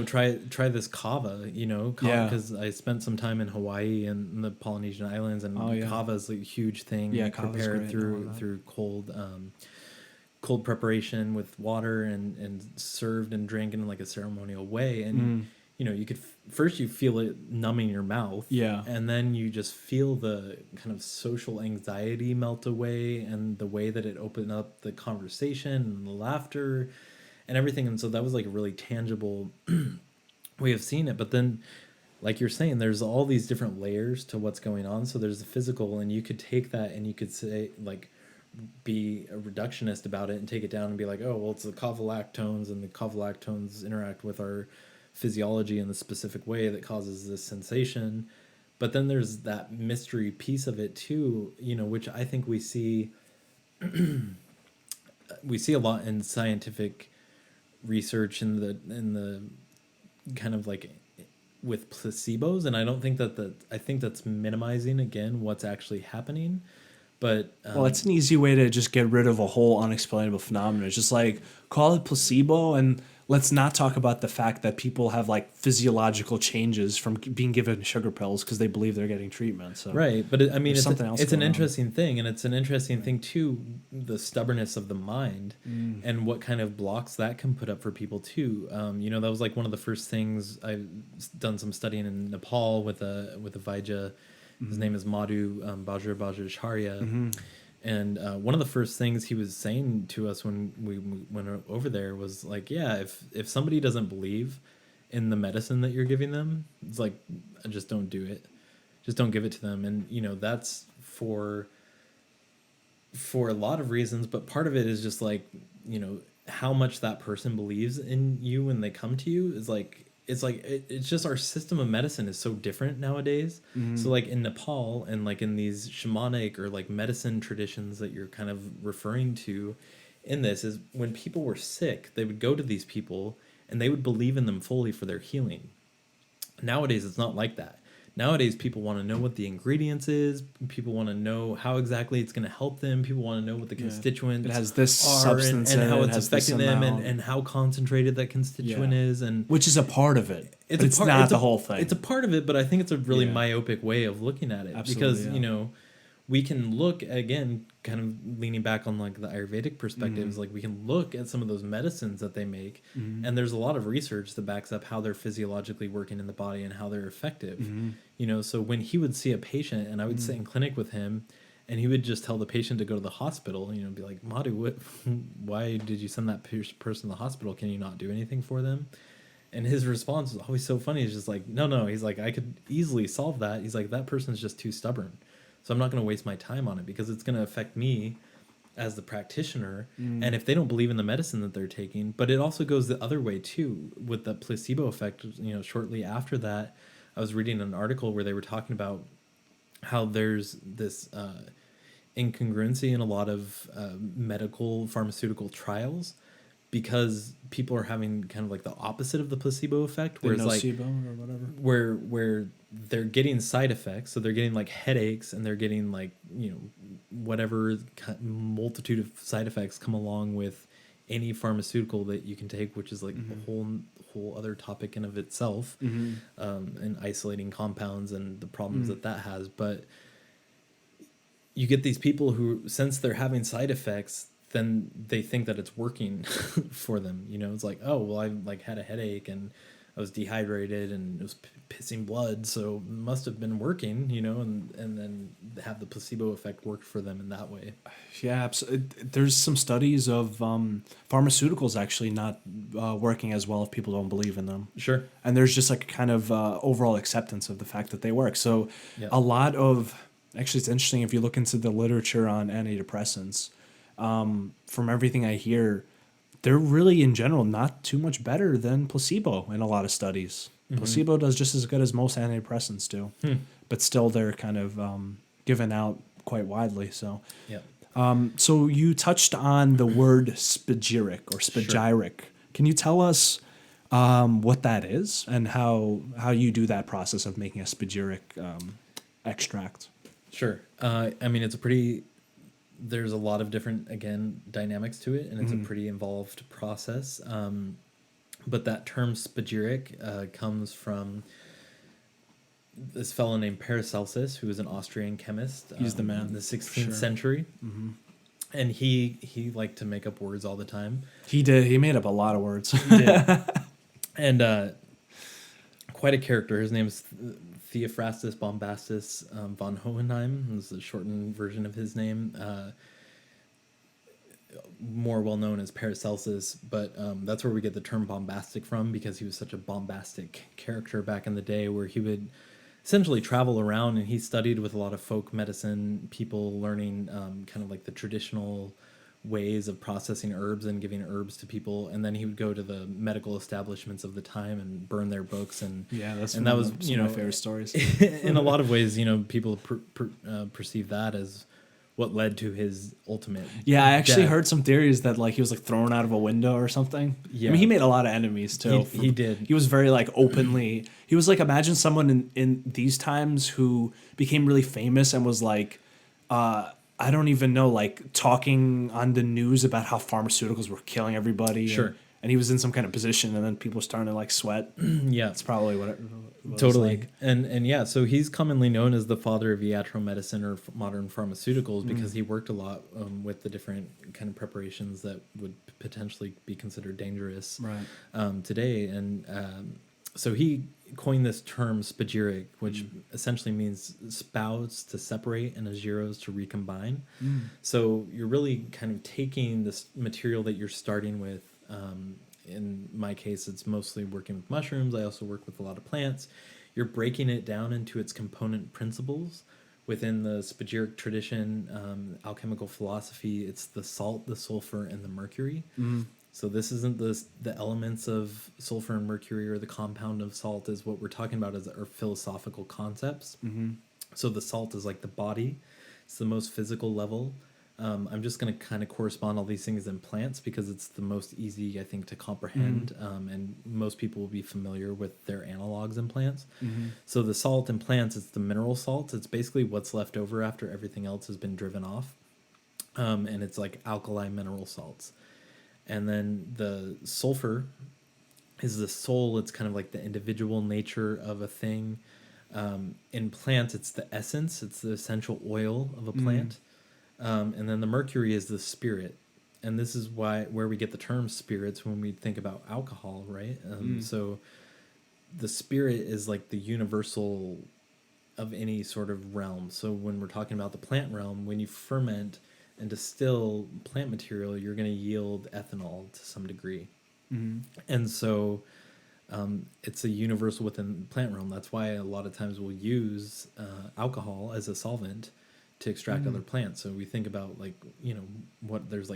try this kava, because I spent some time in Hawaii and the Polynesian islands, and kava is like a huge thing. Prepared through cold preparation with water and served and drank in like a ceremonial way, and you could first you feel it numbing your mouth, and then you just feel the kind of social anxiety melt away, and the way that it opened up the conversation and the laughter and everything. And so that was like a really tangible way of seeing it. But then, like you're saying, there's all these different layers to what's going on. So there's the physical, and you could take that and you could say, like, be a reductionist about it and take it down and be like, oh, well, it's the kavalactones, and the kavalactones interact with our physiology in the specific way that causes this sensation. But then there's that mystery piece of it too, which I think we see a lot in scientific research in the kind of like with placebos. And I don't think I think that's minimizing again what's actually happening. But well, it's an easy way to just get rid of a whole unexplainable phenomenon. It's just like, call it placebo, and let's not talk about the fact that people have like physiological changes from being given sugar pills because they believe they're getting treatment. So right, but it's an interesting thing, and it's an interesting thing too, the stubbornness of the mind and what kind of blocks that can put up for people too. That was like one of the first things I've done some studying in Nepal with a Vaidya. His name is Madhu Bajrabhajacharya. And one of the first things he was saying to us when we went over there was like, yeah, if somebody doesn't believe in the medicine that you're giving them, it's like, just don't do it. Just don't give it to them. And, that's for a lot of reasons, but part of it is just like, how much that person believes in you when they come to you is like, it's just our system of medicine is so different nowadays. So like in Nepal and like in these shamanic or like medicine traditions that you're kind of referring to in this, is when people were sick, they would go to these people and they would believe in them fully for their healing. Nowadays, it's not like that. Nowadays, people want to know what the ingredients is. People want to know how exactly it's going to help them. People want to know what the constituents it has this are substance and how it's affecting them and how concentrated that constituent is. And which is a part of it. It's not the whole thing. It's a part of it, but I think it's a really myopic way of looking at it. Absolutely, because, we can look, again, kind of leaning back on like the Ayurvedic perspectives, like we can look at some of those medicines that they make, and there's a lot of research that backs up how they're physiologically working in the body and how they're effective. So when he would see a patient and I would sit in clinic with him, and he would just tell the patient to go to the hospital, be like, Madhu, why did you send that person to the hospital? Can you not do anything for them? And his response was always so funny. He's just like, no. He's like, I could easily solve that. He's like, that person's just too stubborn. So I'm not going to waste my time on it because it's going to affect me as the practitioner. And if they don't believe in the medicine that they're taking, but it also goes the other way too with the placebo effect. Shortly after that, I was reading an article where they were talking about how there's this incongruency in a lot of medical pharmaceutical trials, because people are having kind of like the opposite of the placebo effect, where it's like nocebo or whatever, where they're getting side effects. So they're getting like headaches, and they're getting like, whatever multitude of side effects come along with any pharmaceutical that you can take, which is like a whole other topic in of itself, and isolating compounds and the problems that has. But you get these people who, since they're having side effects, then they think that it's working for them. It's like, oh, well, I like had a headache and I was dehydrated and it was pissing blood, so it must have been working, and then have the placebo effect work for them in that way. Yeah, there's some studies of pharmaceuticals actually not working as well if people don't believe in them. Sure. And there's just like a kind of overall acceptance of the fact that they work. So a lot of, actually it's interesting if you look into the literature on antidepressants, from everything I hear, they're really in general not too much better than placebo in a lot of studies. Placebo does just as good as most antidepressants do, but still they're kind of given out quite widely. So, Yeah. so you touched on the word spagyric or spagyric. Can you tell us what that is and how you do that process of making a spagyric extract? Sure. I mean, there's a lot of different, again, dynamics to it, and it's a pretty involved process. But that term spagyric comes from this fellow named Paracelsus, who was an Austrian chemist. He's the man. In the 16th century. And he liked to make up words all the time. He did. He made up a lot of words. He did. And quite a character. His name's Theophrastus Bombastus von Hohenheim. This is a shortened version of his name. More well known as Paracelsus, but that's where we get the term bombastic from, because he was such a bombastic character back in the day, where he would essentially travel around and he studied with a lot of folk medicine people, learning kind of like the traditional ways of processing herbs and giving herbs to people, and then he would go to the medical establishments of the time and burn their books, and that was my favorite stories. In a lot of ways, people perceive that as what led to his ultimate I actually death. heard some theories that he was thrown out of a window or something. Yeah. I mean, he made a lot of enemies too. He did. He was very openly. He was imagine someone in these times who became really famous and was I don't even know, talking on the news about how pharmaceuticals were killing everybody. Sure. And he was in some kind of position, and then people were starting to sweat. Yeah, that's probably what it totally. was like. And yeah, so he's commonly known as the father of iatro medicine or modern pharmaceuticals, because he worked a lot with the different kind of preparations that would potentially be considered dangerous today. And so he coined this term spagyric, which essentially means spouts to separate and agiros to recombine. So you're really kind of taking this material that you're starting with. In my case, it's mostly working with mushrooms. I also work with a lot of plants. You're breaking it down into its component principles. Within the spagyric tradition, alchemical philosophy, it's the salt, the sulfur, and the mercury. So this isn't the elements of sulfur and mercury or the compound of salt. Is what we're talking about as our philosophical concepts. So the salt is like the body. It's the most physical level. I'm just going to kind of correspond all these things in plants because it's the most easy, I think, to comprehend. And most people will be familiar with their analogs in plants. So the salt in plants, it's the mineral salt. It's basically what's left over after everything else has been driven off. And it's like alkali mineral salts. And then the sulfur is the soul. It's kind of like the individual nature of a thing. In plants, it's the essence. It's the essential oil of a plant. And then the mercury is the spirit. And this is where we get the term spirits when we think about alcohol, right? So the spirit is like the universal of any sort of realm. So when we're talking about the plant realm, when you ferment and distill plant material, you're going to yield ethanol to some degree. And so it's a universal within the plant realm. That's why a lot of times we'll use alcohol as a solvent to extract other plants. So we think about there's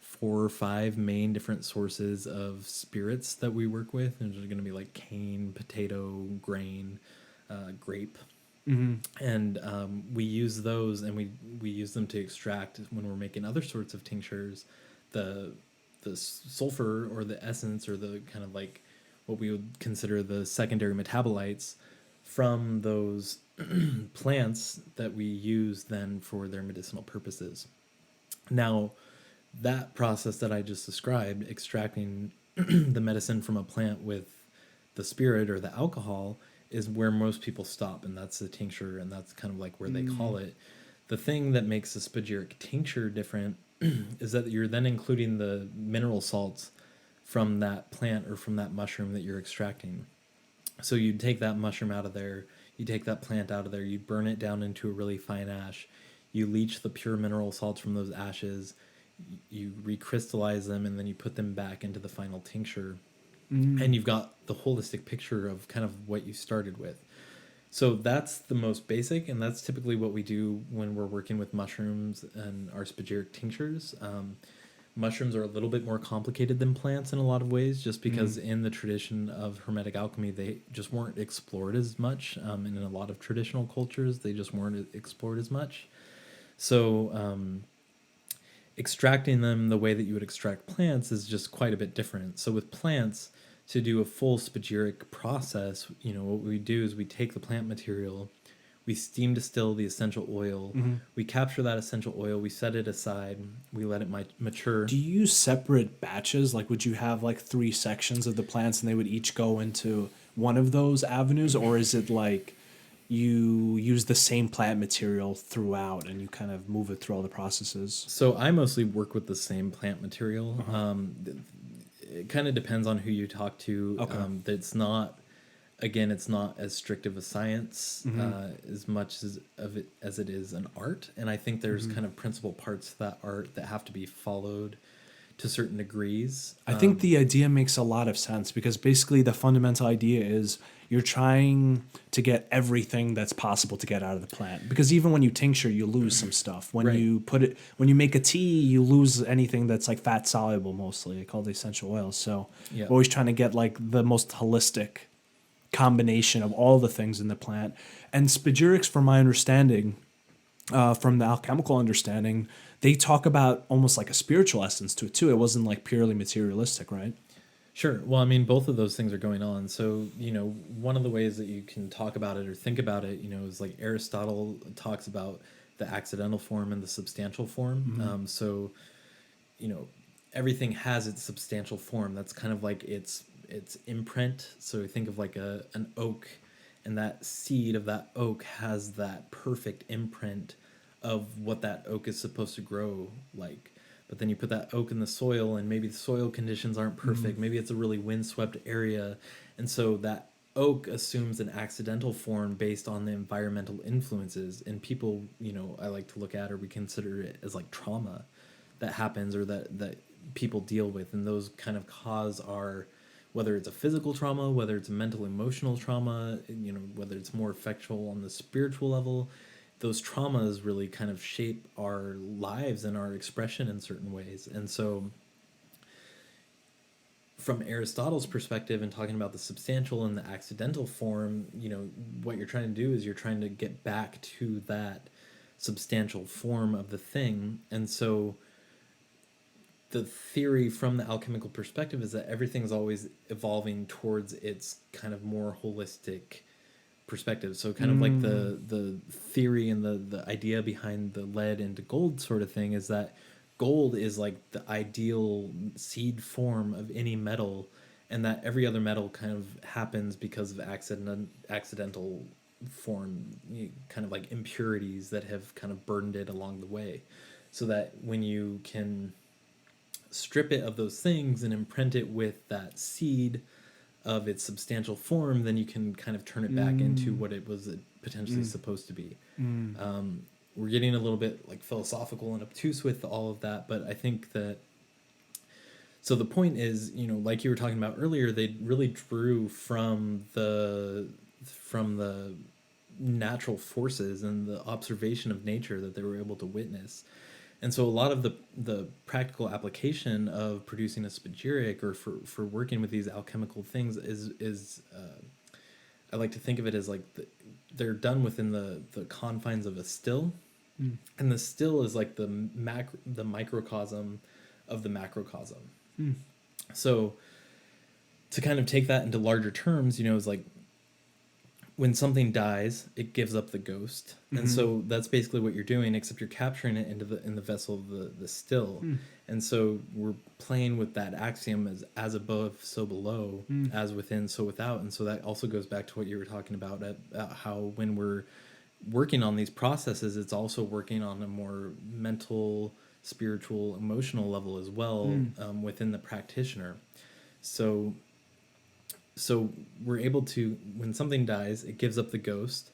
4 or 5 main different sources of spirits that we work with. And there's going to be like cane, potato, grain, grape. And we use those, and we use them to extract when we're making other sorts of tinctures, the sulfur or the essence or the kind of like what we would consider the secondary metabolites from those plants that we use then for their medicinal purposes. Now, that process that I just described, extracting the medicine from a plant with the spirit or the alcohol, is where most people stop, and that's the tincture, and that's kind of like where they call it. The thing that makes a spagyric tincture different is that you're then including the mineral salts from that plant or from that mushroom that you're extracting. So you take that mushroom out of there, you take that plant out of there, you burn it down into a really fine ash, you leach the pure mineral salts from those ashes, you recrystallize them, and then you put them back into the final tincture. And you've got the holistic picture of kind of what you started with. So that's the most basic, and that's typically what we do when we're working with mushrooms and our spagyric tinctures. mushrooms are a little bit more complicated than plants in a lot of ways, just because in the tradition of Hermetic alchemy, they just weren't explored as much. And in a lot of traditional cultures, they just weren't explored as much. So extracting them the way that you would extract plants is just quite a bit different. So with plants, to do a full spagyric process, what we do is we take the plant material, we steam distill the essential oil, we capture that essential oil, we set it aside, we let it mature. Do you use separate batches? Like, would you have like 3 sections of the plants and they would each go into one of those avenues? Or is it like you use the same plant material throughout and you kind of move it through all the processes? So I mostly work with the same plant material. It kind of depends on who you talk to. Okay. It's not as strict of a science as much as it is an art. And I think there's kind of principal parts to that art that have to be followed to certain degrees. I think the idea makes a lot of sense because basically the fundamental idea is you're trying to get everything that's possible to get out of the plant. Because even when you tincture, you lose some stuff. When you make a tea, you lose anything that's like fat soluble mostly, called essential oils. So Yeah. always trying to get like the most holistic combination of all the things in the plant. And spagyrics, from my understanding, from the alchemical understanding, they talk about almost like a spiritual essence to it too. It wasn't like purely materialistic, right? Sure. Well, I mean, both of those things are going on. So, one of the ways that you can talk about it or think about it, is like Aristotle talks about the accidental form and the substantial form. So, everything has its substantial form. That's kind of like its imprint. So you think of like an oak, and that seed of that oak has that perfect imprint of what that oak is supposed to grow like. But then you put that oak in the soil, and maybe the soil conditions aren't perfect. Maybe it's a really windswept area. And so that oak assumes an accidental form based on the environmental influences. And people, I like to look at, or we consider it as like trauma that happens, or that people deal with. And those kind of cause our, whether it's a physical trauma, whether it's a mental, emotional trauma, whether it's more effectual on the spiritual level, those traumas really kind of shape our lives and our expression in certain ways. And so from Aristotle's perspective and talking about the substantial and the accidental form, what you're trying to do is you're trying to get back to that substantial form of the thing. And so the theory from the alchemical perspective is that everything's always evolving towards its kind of more holistic perspective. So kind of like the theory and the idea behind the lead into gold sort of thing is that gold is like the ideal seed form of any metal, and that every other metal kind of happens because of accidental form, kind of like impurities that have kind of burdened it along the way. So that when you can strip it of those things and imprint it with that seed of its substantial form, then you can kind of turn it back into what it was potentially supposed to be. We're getting a little bit like philosophical and obtuse with all of that, but I think that, so the point is, like you were talking about earlier, they really drew from the natural forces and the observation of nature that they were able to witness. And so a lot of the practical application of producing a spagyric, or for working with these alchemical things, is I like to think of it as like they're done within the confines of a still. And the still is like the microcosm of the macrocosm. So to kind of take that into larger terms, is like when something dies, it gives up the ghost. And so that's basically what you're doing, except you're capturing it in the vessel of the still. And so we're playing with that axiom as above, so below, as within, so without. And so that also goes back to what you were talking about how when we're working on these processes, it's also working on a more mental, spiritual, emotional level as well, within the practitioner. So we're able to, when something dies, it gives up the ghost,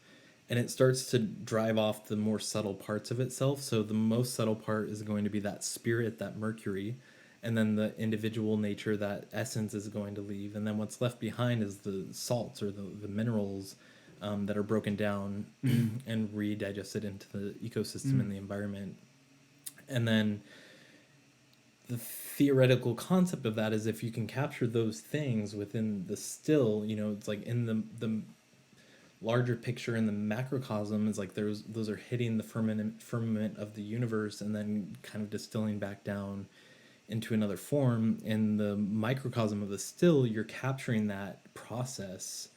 and it starts to drive off the more subtle parts of itself. So the most subtle part is going to be that spirit, that Mercury, and then the individual nature, that essence, is going to leave. And then what's left behind is the salts, or the minerals that are broken down and redigested into the ecosystem and the environment. And then the theoretical concept of that is if you can capture those things within the still, it's like in the larger picture in the macrocosm is like those are hitting the firmament of the universe and then kind of distilling back down into another form. In the microcosm of the still, you're capturing that process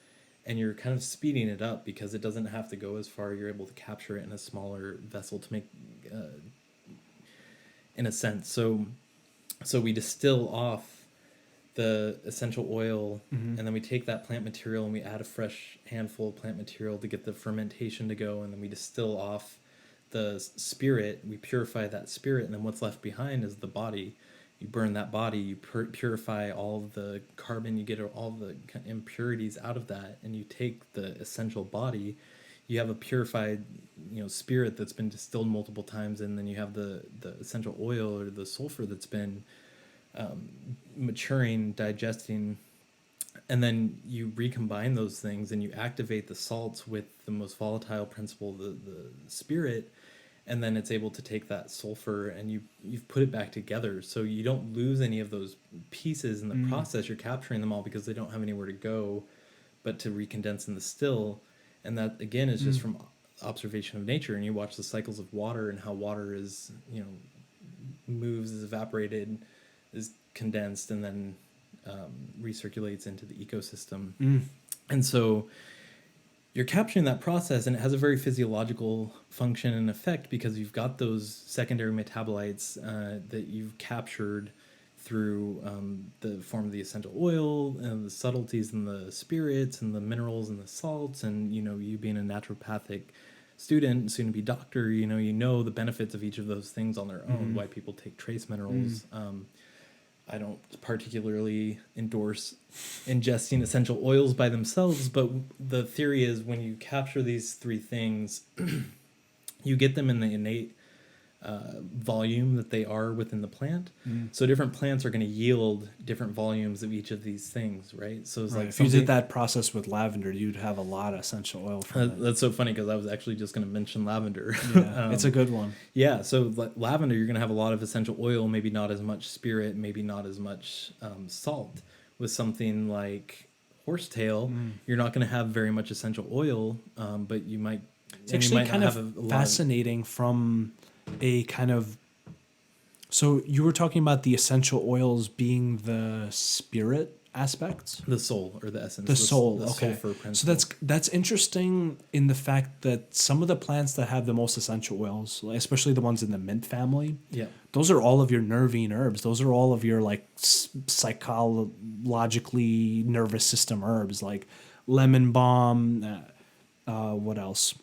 and you're kind of speeding it up because it doesn't have to go as far. You're able to capture it in a smaller vessel to make, in a sense. So we distill off the essential oil, and then we take that plant material and we add a fresh handful of plant material to get the fermentation to go, and then we distill off the spirit. We purify that spirit, and then what's left behind is the body. You burn that body, you purify all of the carbon, you get all the impurities out of that, and you take the essential body. You have a purified, spirit that's been distilled multiple times, and then you have the essential oil or the sulfur that's been maturing, digesting, and then you recombine those things and you activate the salts with the most volatile principle, the spirit, and then it's able to take that sulfur and you've put it back together, so you don't lose any of those pieces in the process. You're capturing them all because they don't have anywhere to go but to recondense in the still. And that again is just from observation of nature, and you watch the cycles of water and how water is moves, is evaporated, is condensed, and then recirculates into the ecosystem. And so you're capturing that process, and it has a very physiological function and effect because you've got those secondary metabolites that you've captured through the form of the essential oil and the subtleties and the spirits and the minerals and the salts. And you being a naturopathic student, soon to be doctor, you know the benefits of each of those things on their own, why people take trace minerals. I don't particularly endorse ingesting essential oils by themselves, but the theory is when you capture these three things, you get them in the innate volume that they are within the plant. So different plants are going to yield different volumes of each of these things, right? So it's like if you did that process with lavender, you'd have a lot of essential oil from it. That's so funny because I was actually just going to mention lavender. Yeah, it's a good one. Yeah, so lavender, you're going to have a lot of essential oil, maybe not as much spirit, maybe not as much salt. With something like horsetail, you're not going to have very much essential oil, but you might. It's actually kind of fascinating from a kind of. So you were talking about the essential oils being the spirit aspects, the soul or the essence, the soul. The okay, sulfur so that's interesting in the fact that some of the plants that have the most essential oils, especially the ones in the mint family, those are all of your nervine herbs. Those are all of your like psychologically nervous system herbs, like lemon balm. What else?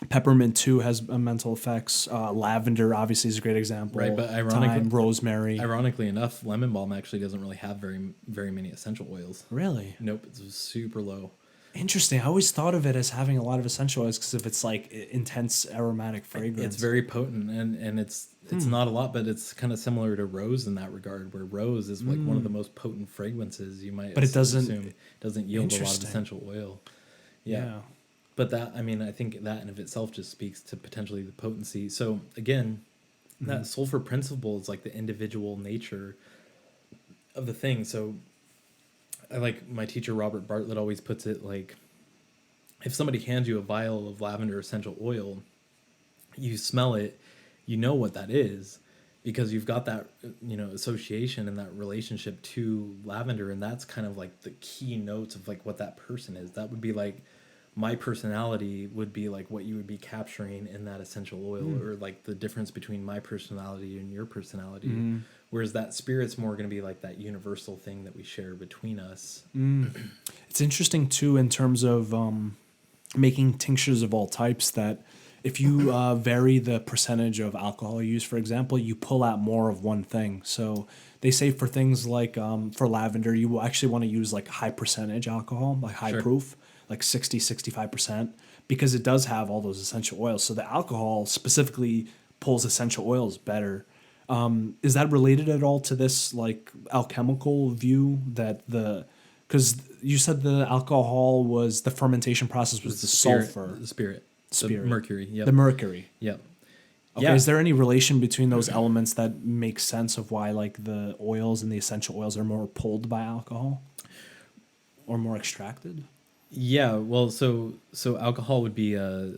Peppermint too has mental effects. Lavender obviously is a great example. Right, but thyme, rosemary. Ironically enough, lemon balm actually doesn't really have very many essential oils. Really? Nope, it's super low. Interesting. I always thought of it as having a lot of essential oils because of its like intense aromatic fragrance. It's very potent, and it's not a lot, but it's kind of similar to rose in that regard, where rose is like one of the most potent fragrances you might. But it doesn't yield a lot of essential oil. Yeah. But that, I think that in of itself just speaks to potentially the potency. So again, that sulfur principle is like the individual nature of the thing. So I like my teacher, Robert Bartlett, always puts it like, if somebody hands you a vial of lavender essential oil, you smell it, you know what that is because you've got that, association and that relationship to lavender. And that's kind of like the key notes of like what that person is. That would be like, my personality would be like what you would be capturing in that essential oil, or like the difference between my personality and your personality. Whereas that spirit's more going to be like that universal thing that we share between us. It's interesting too, in terms of making tinctures of all types, that if you vary the percentage of alcohol you use, for example, you pull out more of one thing. So they say for things like for lavender, you actually want to use like high percentage alcohol, like high proof, like 60, 65%, because it does have all those essential oils. So the alcohol specifically pulls essential oils better. Is that related at all to this like alchemical view that because you said the alcohol was, the fermentation process was the sulfur. The spirit. The mercury. Yep. The mercury. Yep. Okay, Yeah. is there any relation between those elements that makes sense of why like the oils and the essential oils are more pulled by alcohol or more extracted? Yeah, well, so alcohol would be a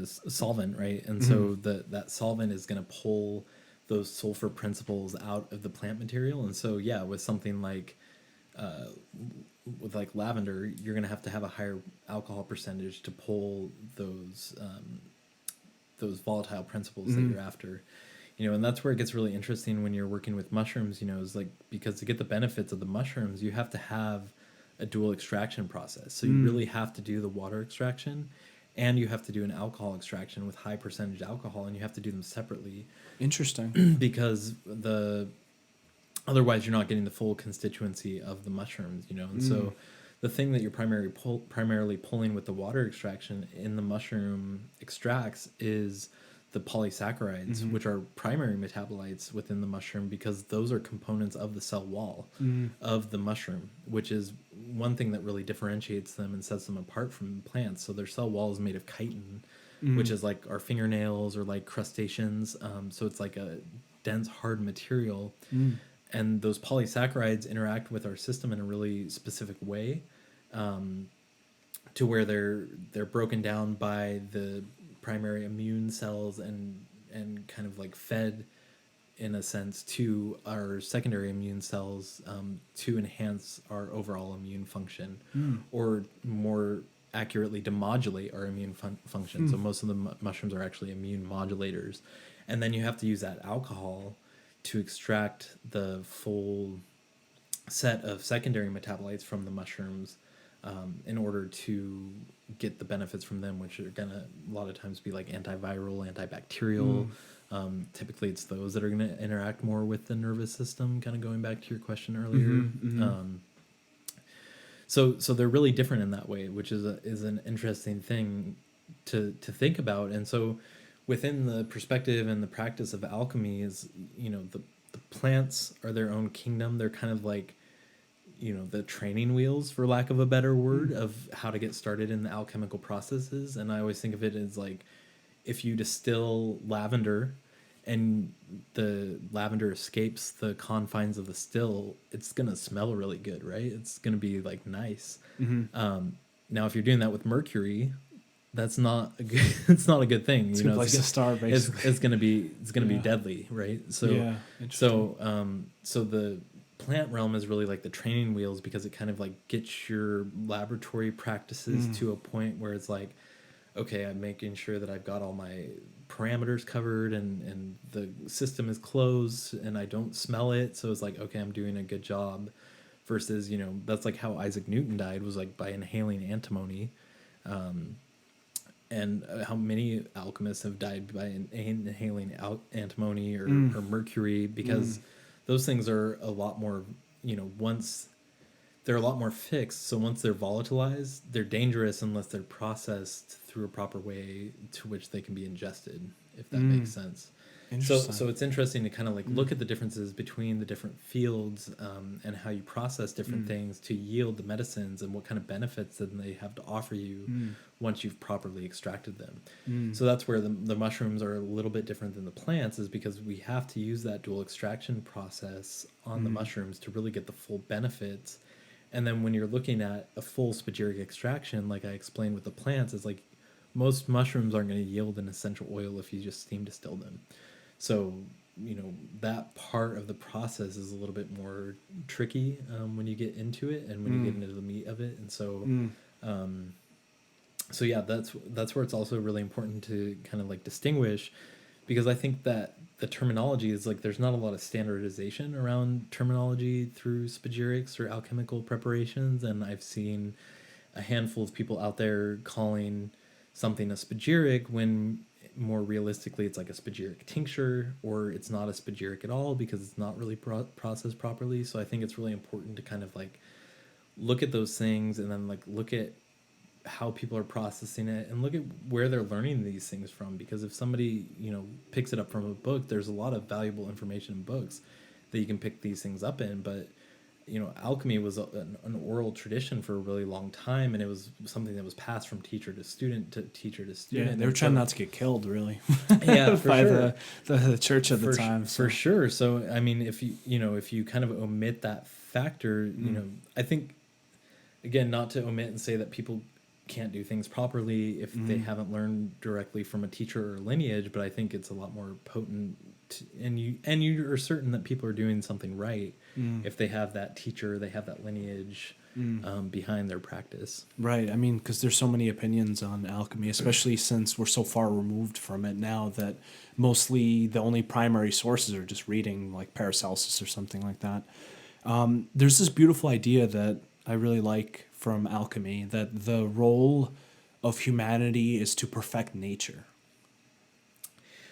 solvent, right? And so that solvent is going to pull those sulfur principles out of the plant material. And so yeah, with something like with like lavender, you're going to have a higher alcohol percentage to pull those volatile principles that you're after. And that's where it gets really interesting when you're working with mushrooms, is like, because to get the benefits of the mushrooms, you have to have a dual extraction process. So you really have to do the water extraction and you have to do an alcohol extraction with high percentage alcohol, and you have to do them separately. Interesting. Because otherwise you're not getting the full constituency of the mushrooms, and so the thing that you're primarily pulling with the water extraction in the mushroom extracts is the polysaccharides, which are primary metabolites within the mushroom, because those are components of the cell wall of the mushroom, which is one thing that really differentiates them and sets them apart from plants. So their cell wall is made of chitin, which is like our fingernails or like crustaceans. So it's like a dense, hard material. And those polysaccharides interact with our system in a really specific way, to where they're broken down by the primary immune cells and kind of like fed in a sense to our secondary immune cells, to enhance our overall immune function, or more accurately to modulate our immune function. So most of the mushrooms are actually immune modulators. And then you have to use that alcohol to extract the full set of secondary metabolites from the mushrooms, in order to get the benefits from them, which are gonna a lot of times be like antiviral, antibacterial. Typically it's those that are gonna interact more with the nervous system, kind of going back to your question earlier. So they're really different in that way, which is an interesting thing to think about. And so within the perspective and the practice of alchemy is, the plants are their own kingdom. They're kind of like, the training wheels, for lack of a better word, of how to get started in the alchemical processes. And I always think of it as like, if you distill lavender and the lavender escapes the confines of the still, it's going to smell really good, right? It's going to be like nice. Now, if you're doing that with mercury, that's not a good, it's not a good thing. It's a good place to start, basically. It's going to be deadly, right? So, so the plant realm is really like the training wheels, because it kind of like gets your laboratory practices to a point where it's like, okay, I'm making sure that I've got all my parameters covered and the system is closed and I don't smell it. So it's like, okay, I'm doing a good job. Versus, that's like how Isaac Newton died, was like by inhaling antimony. And how many alchemists have died by inhaling antimony or mercury, because those things are a lot more, once they're a lot more fixed. So once they're volatilized, they're dangerous unless they're processed through a proper way to which they can be ingested, if that makes sense. So it's interesting to kind of like look at the differences between the different fields, and how you process different things to yield the medicines, and what kind of benefits that they have to offer you once you've properly extracted them. So that's where the mushrooms are a little bit different than the plants, is because we have to use that dual extraction process on the mushrooms to really get the full benefits. And then when you're looking at a full spagyric extraction, like I explained with the plants, is like most mushrooms aren't going to yield an essential oil if you just steam distill them. So, that part of the process is a little bit more tricky, when you get into it and when you get into the meat of it. And so, so yeah, that's where it's also really important to kind of like distinguish, because I think that the terminology is like, there's not a lot of standardization around terminology through spagyrics or alchemical preparations. And I've seen a handful of people out there calling something a spagyric when more realistically it's like a spagyric tincture, or it's not a spagyric at all because it's not really processed properly. So I think it's really important to kind of like look at those things, and then like look at how people are processing it, and look at where they're learning these things from. Because if somebody picks it up from a book, there's a lot of valuable information in books that you can pick these things up in. But alchemy was an oral tradition for a really long time, and it was something that was passed from teacher to student to teacher to student. Yeah, they were trying not to get killed, really. Yeah, for by sure. the church at the time. For sure. So I mean, if you kind of omit that factor, I think, again, not to omit and say that people can't do things properly if they haven't learned directly from a teacher or lineage, but I think it's a lot more potent, and you are certain that people are doing something right if they have that teacher, they have that lineage behind their practice. Right. I mean, because there's so many opinions on alchemy, especially since we're so far removed from it now that mostly the only primary sources are just reading like Paracelsus or something like that. There's this beautiful idea that I really like from alchemy, that the role of humanity is to perfect nature.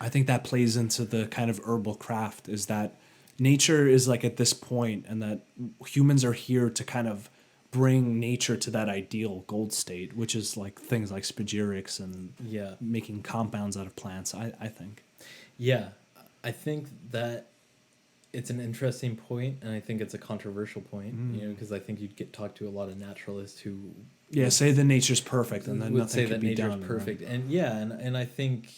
I think that plays into the kind of herbal craft, is that nature is like at this point, and that humans are here to kind of bring nature to that ideal gold state, which is like things like spagyrics and making compounds out of plants, I think. Yeah, I think that it's an interesting point, and I think it's a controversial point, because I think you'd get talked to a lot of naturalists who say that nature's perfect and then would nothing say can that be nature's done. perfect, Right? and I think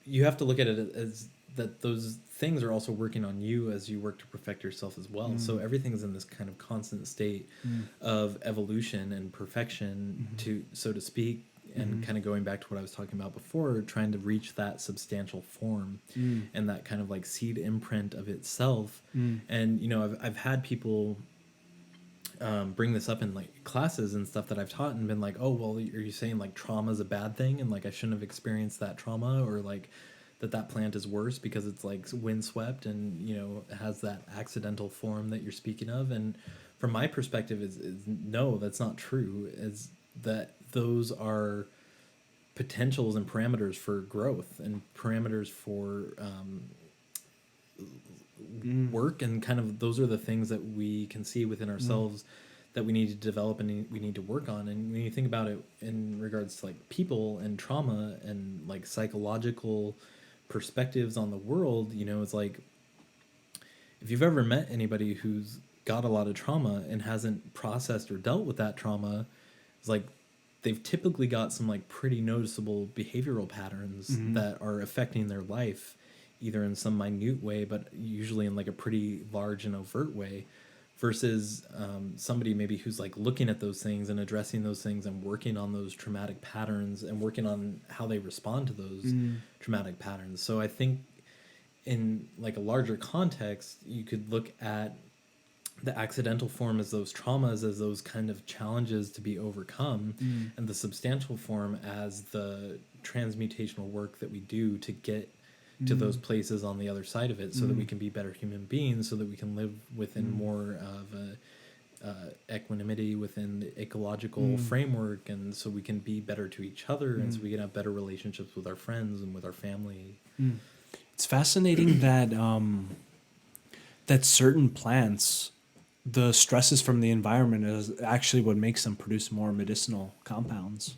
you have to look at it as that those things are also working on you as you work to perfect yourself as well. So everything's in this kind of constant state of evolution and perfection, to so to speak. And kind of going back to what I was talking about before, trying to reach that substantial form and that kind of like seed imprint of itself. And I've had people bring this up in like classes and stuff that I've taught, and been like, oh, well, are you saying like trauma is a bad thing, and like I shouldn't have experienced that trauma, or like that plant is worse because it's like windswept and has that accidental form that you're speaking of? And from my perspective is no, that's not true. Is that those are potentials and parameters for growth and parameters for work, and kind of those are the things that we can see within ourselves that we need to develop and we need to work on. And when you think about it in regards to like people and trauma and like psychological perspectives on the world, it's like, if you've ever met anybody who's got a lot of trauma and hasn't processed or dealt with that trauma, it's like they've typically got some like pretty noticeable behavioral patterns that are affecting their life, either in some minute way, but usually in like a pretty large and overt way, versus somebody maybe who's like looking at those things and addressing those things and working on those traumatic patterns and working on how they respond to those traumatic patterns. So I think in like a larger context, you could look at the accidental form as those traumas, as those kind of challenges to be overcome, and the substantial form as the transmutational work that we do to get to those places on the other side of it, so that we can be better human beings, so that we can live within more of equanimity within the ecological framework, and so we can be better to each other, and so we can have better relationships with our friends and with our family. It's fascinating that that certain plants, the stresses from the environment is actually what makes them produce more medicinal compounds.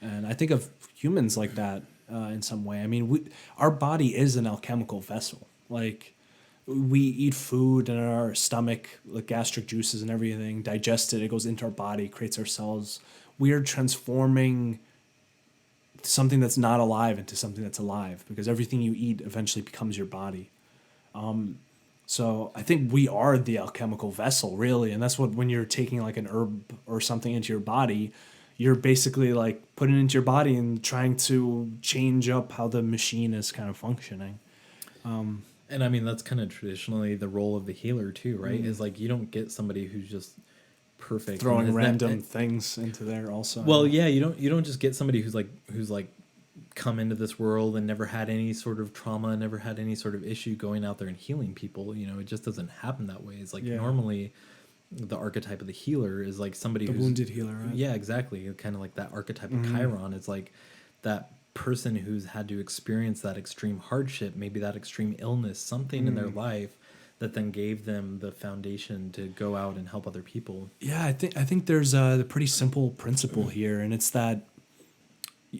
And I think of humans like that in some way. I mean, our body is an alchemical vessel. Like, we eat food and our stomach, like gastric juices and everything, digest it, it goes into our body, creates our cells. We are transforming something that's not alive into something that's alive, because everything you eat eventually becomes your body. So I think we are the alchemical vessel, really. And that's what, when you're taking like an herb or something into your body, you're basically like putting it into your body and trying to change up how the machine is kind of functioning. And I mean, that's kind of traditionally the role of the healer too, right? Is like, you don't get somebody who's just perfect, throwing random things into there also. Well, yeah, you don't just get somebody who's like come into this world and never had any sort of trauma, never had any sort of issue going out there and healing people. It just doesn't happen that way. It's like, normally the archetype of the healer is like somebody who's wounded healer, right? Yeah, exactly. Kind of like that archetype of Chiron. It's like that person who's had to experience that extreme hardship, maybe that extreme illness, something in their life that then gave them the foundation to go out and help other people. Yeah, I think there's a pretty simple principle here, and it's that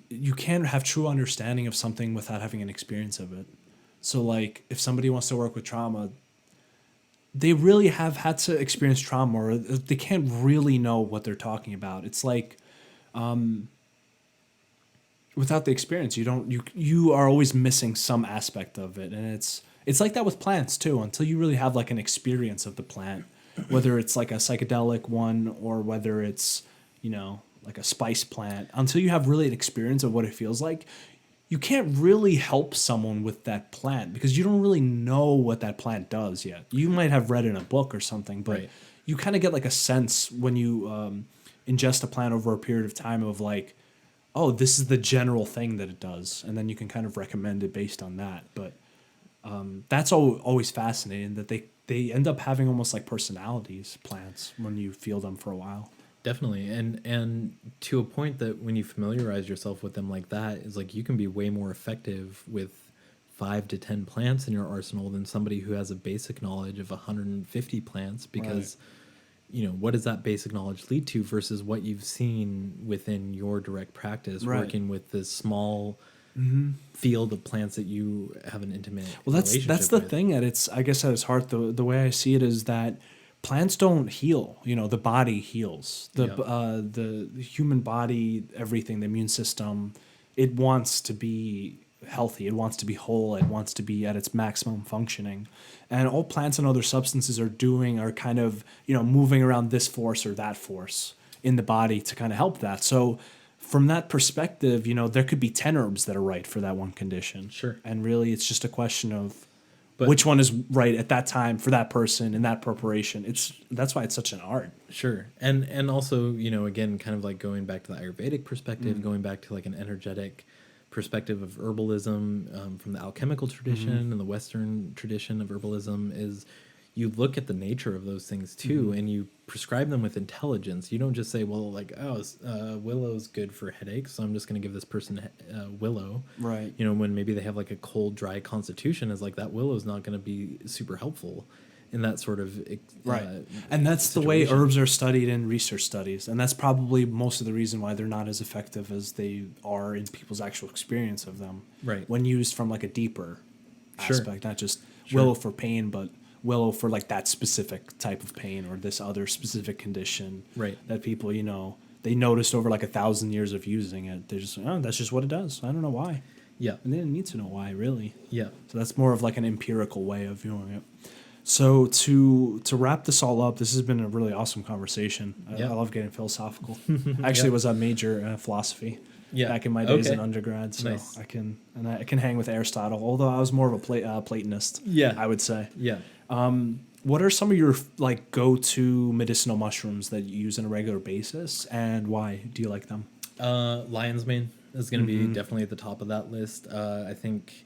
you can't have true understanding of something without having an experience of it. So like, if somebody wants to work with trauma, they really have had to experience trauma, or they can't really know what they're talking about. It's like, without the experience, you are always missing some aspect of it, and it's like that with plants too. Until you really have like an experience of the plant, whether it's like a psychedelic one or whether it's like a spice plant, until you have really an experience of what it feels like, you can't really help someone with that plant because you don't really know what that plant does yet. You might have read in a book or something, but Right. you kind of get like a sense when you ingest a plant over a period of time of like, oh, this is the general thing that it does, and then you can kind of recommend it based on that. But that's always fascinating that they end up having almost like personalities, plants, when you feel them for a while. Definitely. And to a point that when you familiarize yourself with them like that, is like you can be way more effective with 5 to 10 plants in your arsenal than somebody who has a basic knowledge of 150 plants, because what does that basic knowledge lead to versus what you've seen within your direct practice, working with this small field of plants that you have an intimate relationship that's the with. thing I guess at its heart, the way I see it is that plants don't heal. The body heals. The human body, everything, the immune system, it wants to be healthy. It wants to be whole. It wants to be at its maximum functioning. And all plants and other substances are kind of, moving around this force or that force in the body to kind of help that. So from that perspective, there could be 10 herbs that are right for that one condition. Sure. And really it's just a question of which one is right at that time for that person in that preparation. That's why it's such an art. Sure. And also, again, kind of like going back to the Ayurvedic perspective, going back to like an energetic perspective of herbalism, from the alchemical tradition and the Western tradition of herbalism, is you look at the nature of those things too, and you prescribe them with intelligence. You don't just say, well, like, willow's good for headaches, so I'm just going to give this person willow. Right. When maybe they have like a cold, dry constitution, is like that willow's not going to be super helpful in that sort of and that's situation. the way herbs are studied in research studies, and that's probably most of the reason why they're not as effective as they are in people's actual experience of them. Right. When used from like a deeper aspect, not just Sure. willow for pain, but willow for like that specific type of pain or this other specific condition. Right. That people, they noticed over like 1,000 years of using it. They're just, that's just what it does. I don't know why. Yeah. And they didn't need to know why, really. Yeah. So that's more of like an empirical way of viewing it. So to wrap this all up, this has been a really awesome conversation. I love getting philosophical. I actually was a major philosophy back in my days in undergrad, so nice. I can hang with Aristotle. Although I was more of a Platonist. I would say. Yeah. What are some of your like go-to medicinal mushrooms that you use on a regular basis, and why do you like them? Lion's Mane is going to be definitely at the top of that list. I think,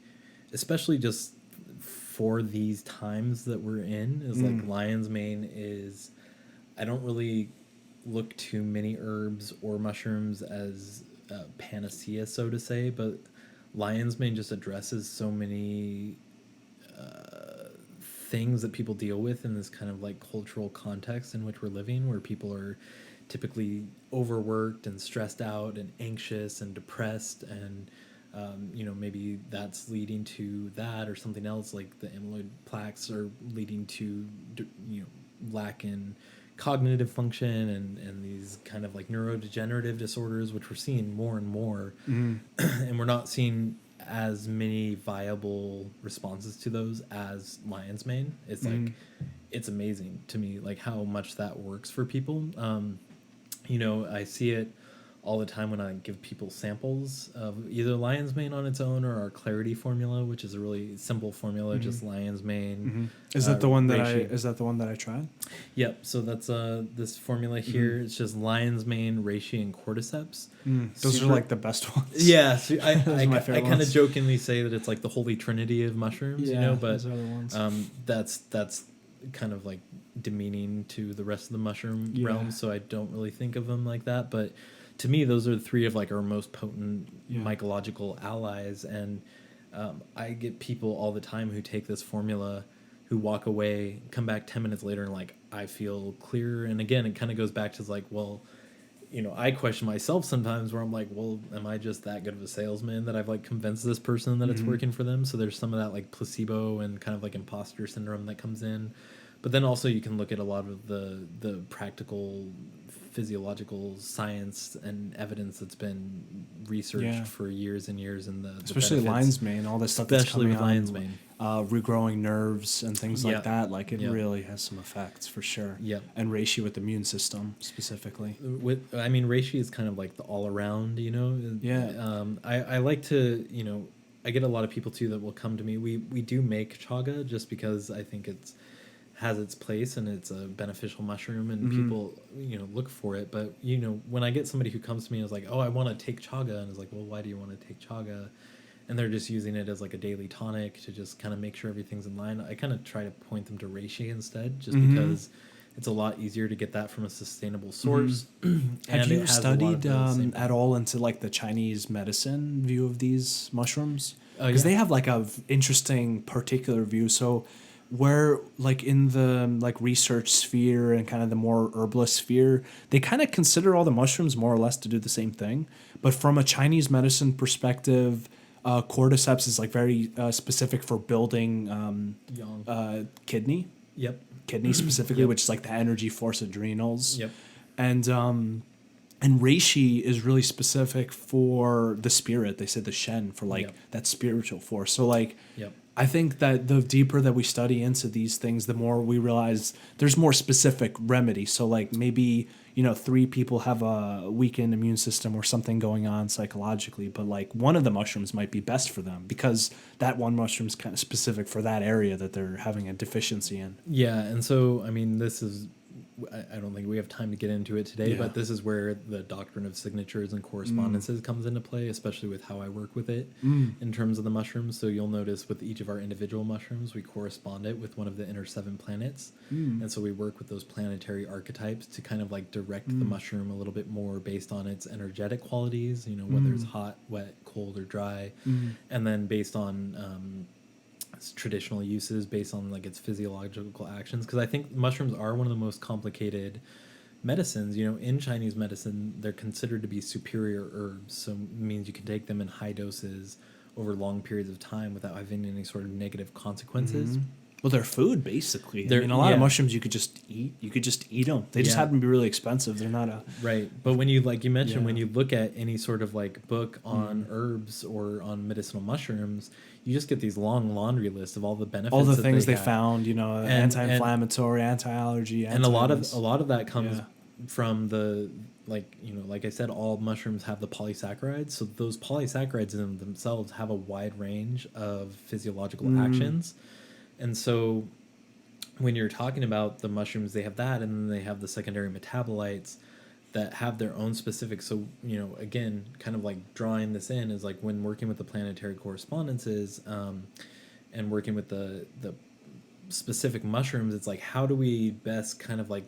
especially just for these times that we're in, is like Lion's Mane is. I don't really look to many herbs or mushrooms as panacea, so to say, but Lion's Mane just addresses so many things that people deal with in this kind of like cultural context in which we're living, where people are typically overworked and stressed out and anxious and depressed, and maybe that's leading to that or something else, like the amyloid plaques are leading to lack in cognitive function and these kind of like neurodegenerative disorders, which we're seeing more and more. And we're not seeing as many viable responses to those as Lion's Mane. It's like, it's amazing to me, like how much that works for people. I see it all the time when I give people samples of either Lion's Mane on its own or our Clarity formula, which is a really simple formula, just Lion's Mane. Is that the one that Reishi. I tried? Yep. So that's this formula here. It's just Lion's Mane, Reishi, and Cordyceps. Those are like the best ones. Yeah. So I kind of ones. jokingly say that it's like the holy trinity of mushrooms, but those are the ones. That's kind of like demeaning to the rest of the mushroom realm. So I don't really think of them like that. But to me, those are three of like our most potent mycological allies. And I get people all the time who take this formula, who walk away, come back 10 minutes later and like, I feel clearer. And again, it kind of goes back to like, well, I question myself sometimes where I'm like, well, am I just that good of a salesman that I've like convinced this person that it's working for them? So there's some of that like placebo and kind of like imposter syndrome that comes in. But then also you can look at a lot of the practical physiological science and evidence that's been researched for years and years, and the especially lion's mane, all this stuff that's coming with lion's mane, regrowing nerves and things like that. Like it really has some effects for sure. Yeah, and reishi with the immune system specifically. Reishi is kind of like the all around, you know. Yeah. I like to, you know, I get a lot of people too that will come to me. We do make chaga just because I think it's has its place and it's a beneficial mushroom, and people, you know, look for it. But, you know, when I get somebody who comes to me and is like, oh, I want to take chaga, and is like, well, why do you want to take chaga? And they're just using it as like a daily tonic to just kind of make sure everything's in line. I kind of try to point them to reishi instead, just because it's a lot easier to get that from a sustainable source. Have you studied at all into like the Chinese medicine view of these mushrooms? Because they have like a interesting particular view. So where like in the like research sphere and kind of the more herbalist sphere, they kind of consider all the mushrooms more or less to do the same thing. But from a Chinese medicine perspective, cordyceps is like very specific for building kidney. Yep. Kidney specifically, which is like the energy force adrenals. Yep. And reishi is really specific for the spirit. They said the shen for like that spiritual force. So like I think that the deeper that we study into these things, the more we realize there's more specific remedy. So like maybe, you know, 3 people have a weakened immune system or something going on psychologically, but like one of the mushrooms might be best for them because that one mushroom is kind of specific for that area that they're having a deficiency in. Yeah. And so, I mean, this is, I don't think we have time to get into it today, but this is where the doctrine of signatures and correspondences comes into play, especially with how I work with it in terms of the mushrooms. So you'll notice with each of our individual mushrooms, we correspond it with one of the inner 7 planets. And so we work with those planetary archetypes to kind of like direct the mushroom a little bit more based on its energetic qualities, you know, whether it's hot, wet, cold, or dry. And then based on its traditional uses, based on like its physiological actions, because I think mushrooms are one of the most complicated medicines. You know, in Chinese medicine, they're considered to be superior herbs, so it means you can take them in high doses over long periods of time without having any sort of negative consequences. Well, they're food, basically. I mean, a lot of mushrooms you could just eat. You could just eat them. They just happen to be really expensive. They're not a... Right. But when you, like you mentioned, when you look at any sort of like book on herbs or on medicinal mushrooms, you just get these long laundry lists of all the benefits. All the things they found, you know, anti-inflammatory, anti-allergy. And a lot of that comes from the... Like, you know, like I said, all mushrooms have the polysaccharides. So those polysaccharides in themselves have a wide range of physiological actions. And so when you're talking about the mushrooms, they have that, and then they have the secondary metabolites that have their own specific. So, you know, again, kind of like drawing this in is like when working with the planetary correspondences and working with the specific mushrooms, it's like, how do we best kind of like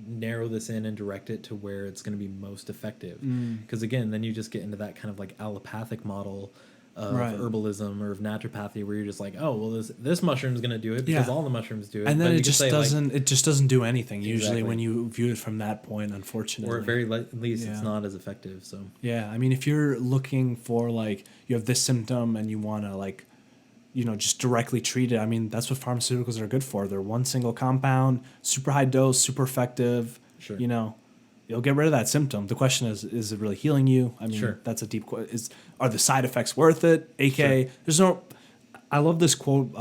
narrow this in and direct it to where it's going to be most effective? Because again, then you just get into that kind of like allopathic model of herbalism or of naturopathy, where you're just like, oh, well, this mushroom is going to do it because all the mushrooms do it, and then it just doesn't do anything usually when you view it from that point, unfortunately, or at very least it's not as effective. So I mean, if you're looking for like, you have this symptom and you want to like, you know, just directly treat it, I mean, that's what pharmaceuticals are good for. They're one single compound, super high dose, super effective. You know, you'll get rid of that symptom. The question is it really healing you? I mean, that's a deep question. Are the side effects worth it? AKA, there's no... I love this quote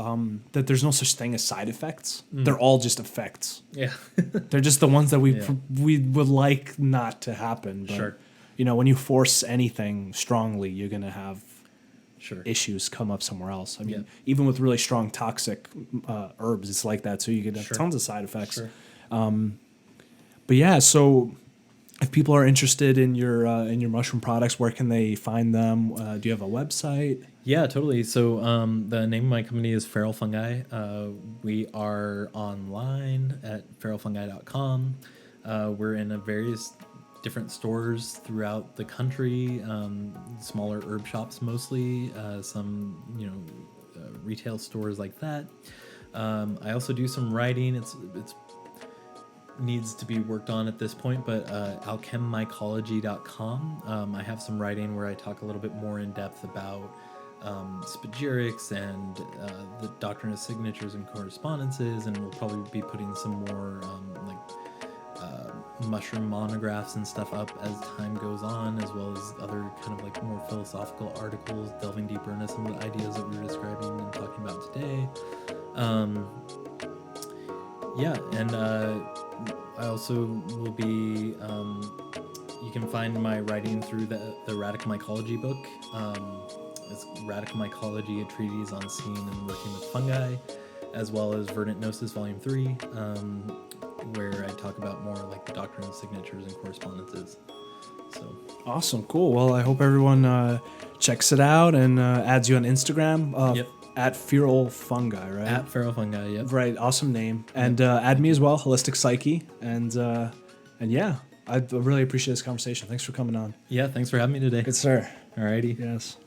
that there's no such thing as side effects. They're all just effects. Yeah. They're just the ones that we would like not to happen. But, you know, when you force anything strongly, you're going to have issues come up somewhere else. I mean, even with really strong toxic herbs, it's like that. So you get tons of side effects. But yeah, so... If people are interested in your mushroom products, where can they find them? Do you have a website? Yeah, totally. So the name of my company is Feral Fungi. We are online at feralfungi.com. We're in various different stores throughout the country, smaller herb shops mostly, some retail stores like that. I also do some writing. It's needs to be worked on at this point, but alchemicologist.com. I have some writing where I talk a little bit more in depth about spagyrics and the doctrine of signatures and correspondences, and we'll probably be putting some more mushroom monographs and stuff up as time goes on, as well as other kind of like more philosophical articles delving deeper into some of the ideas that we were describing and talking about today. I also will be you can find my writing through the Radical Mycology book. It's Radical Mycology, a treatise on seeing and working with fungi, as well as Verdant Gnosis Volume 3, where I talk about more like the doctrine of signatures and correspondences. So awesome, cool. Well, I hope everyone checks it out and adds you on Instagram. Yep. At Feral Fungi, right? At Feral Fungi, yep. Right, awesome name. And add me as well, Holistic Psyche. And yeah, I really appreciate this conversation. Thanks for coming on. Yeah, thanks for having me today. Good sir. Alrighty. Yes.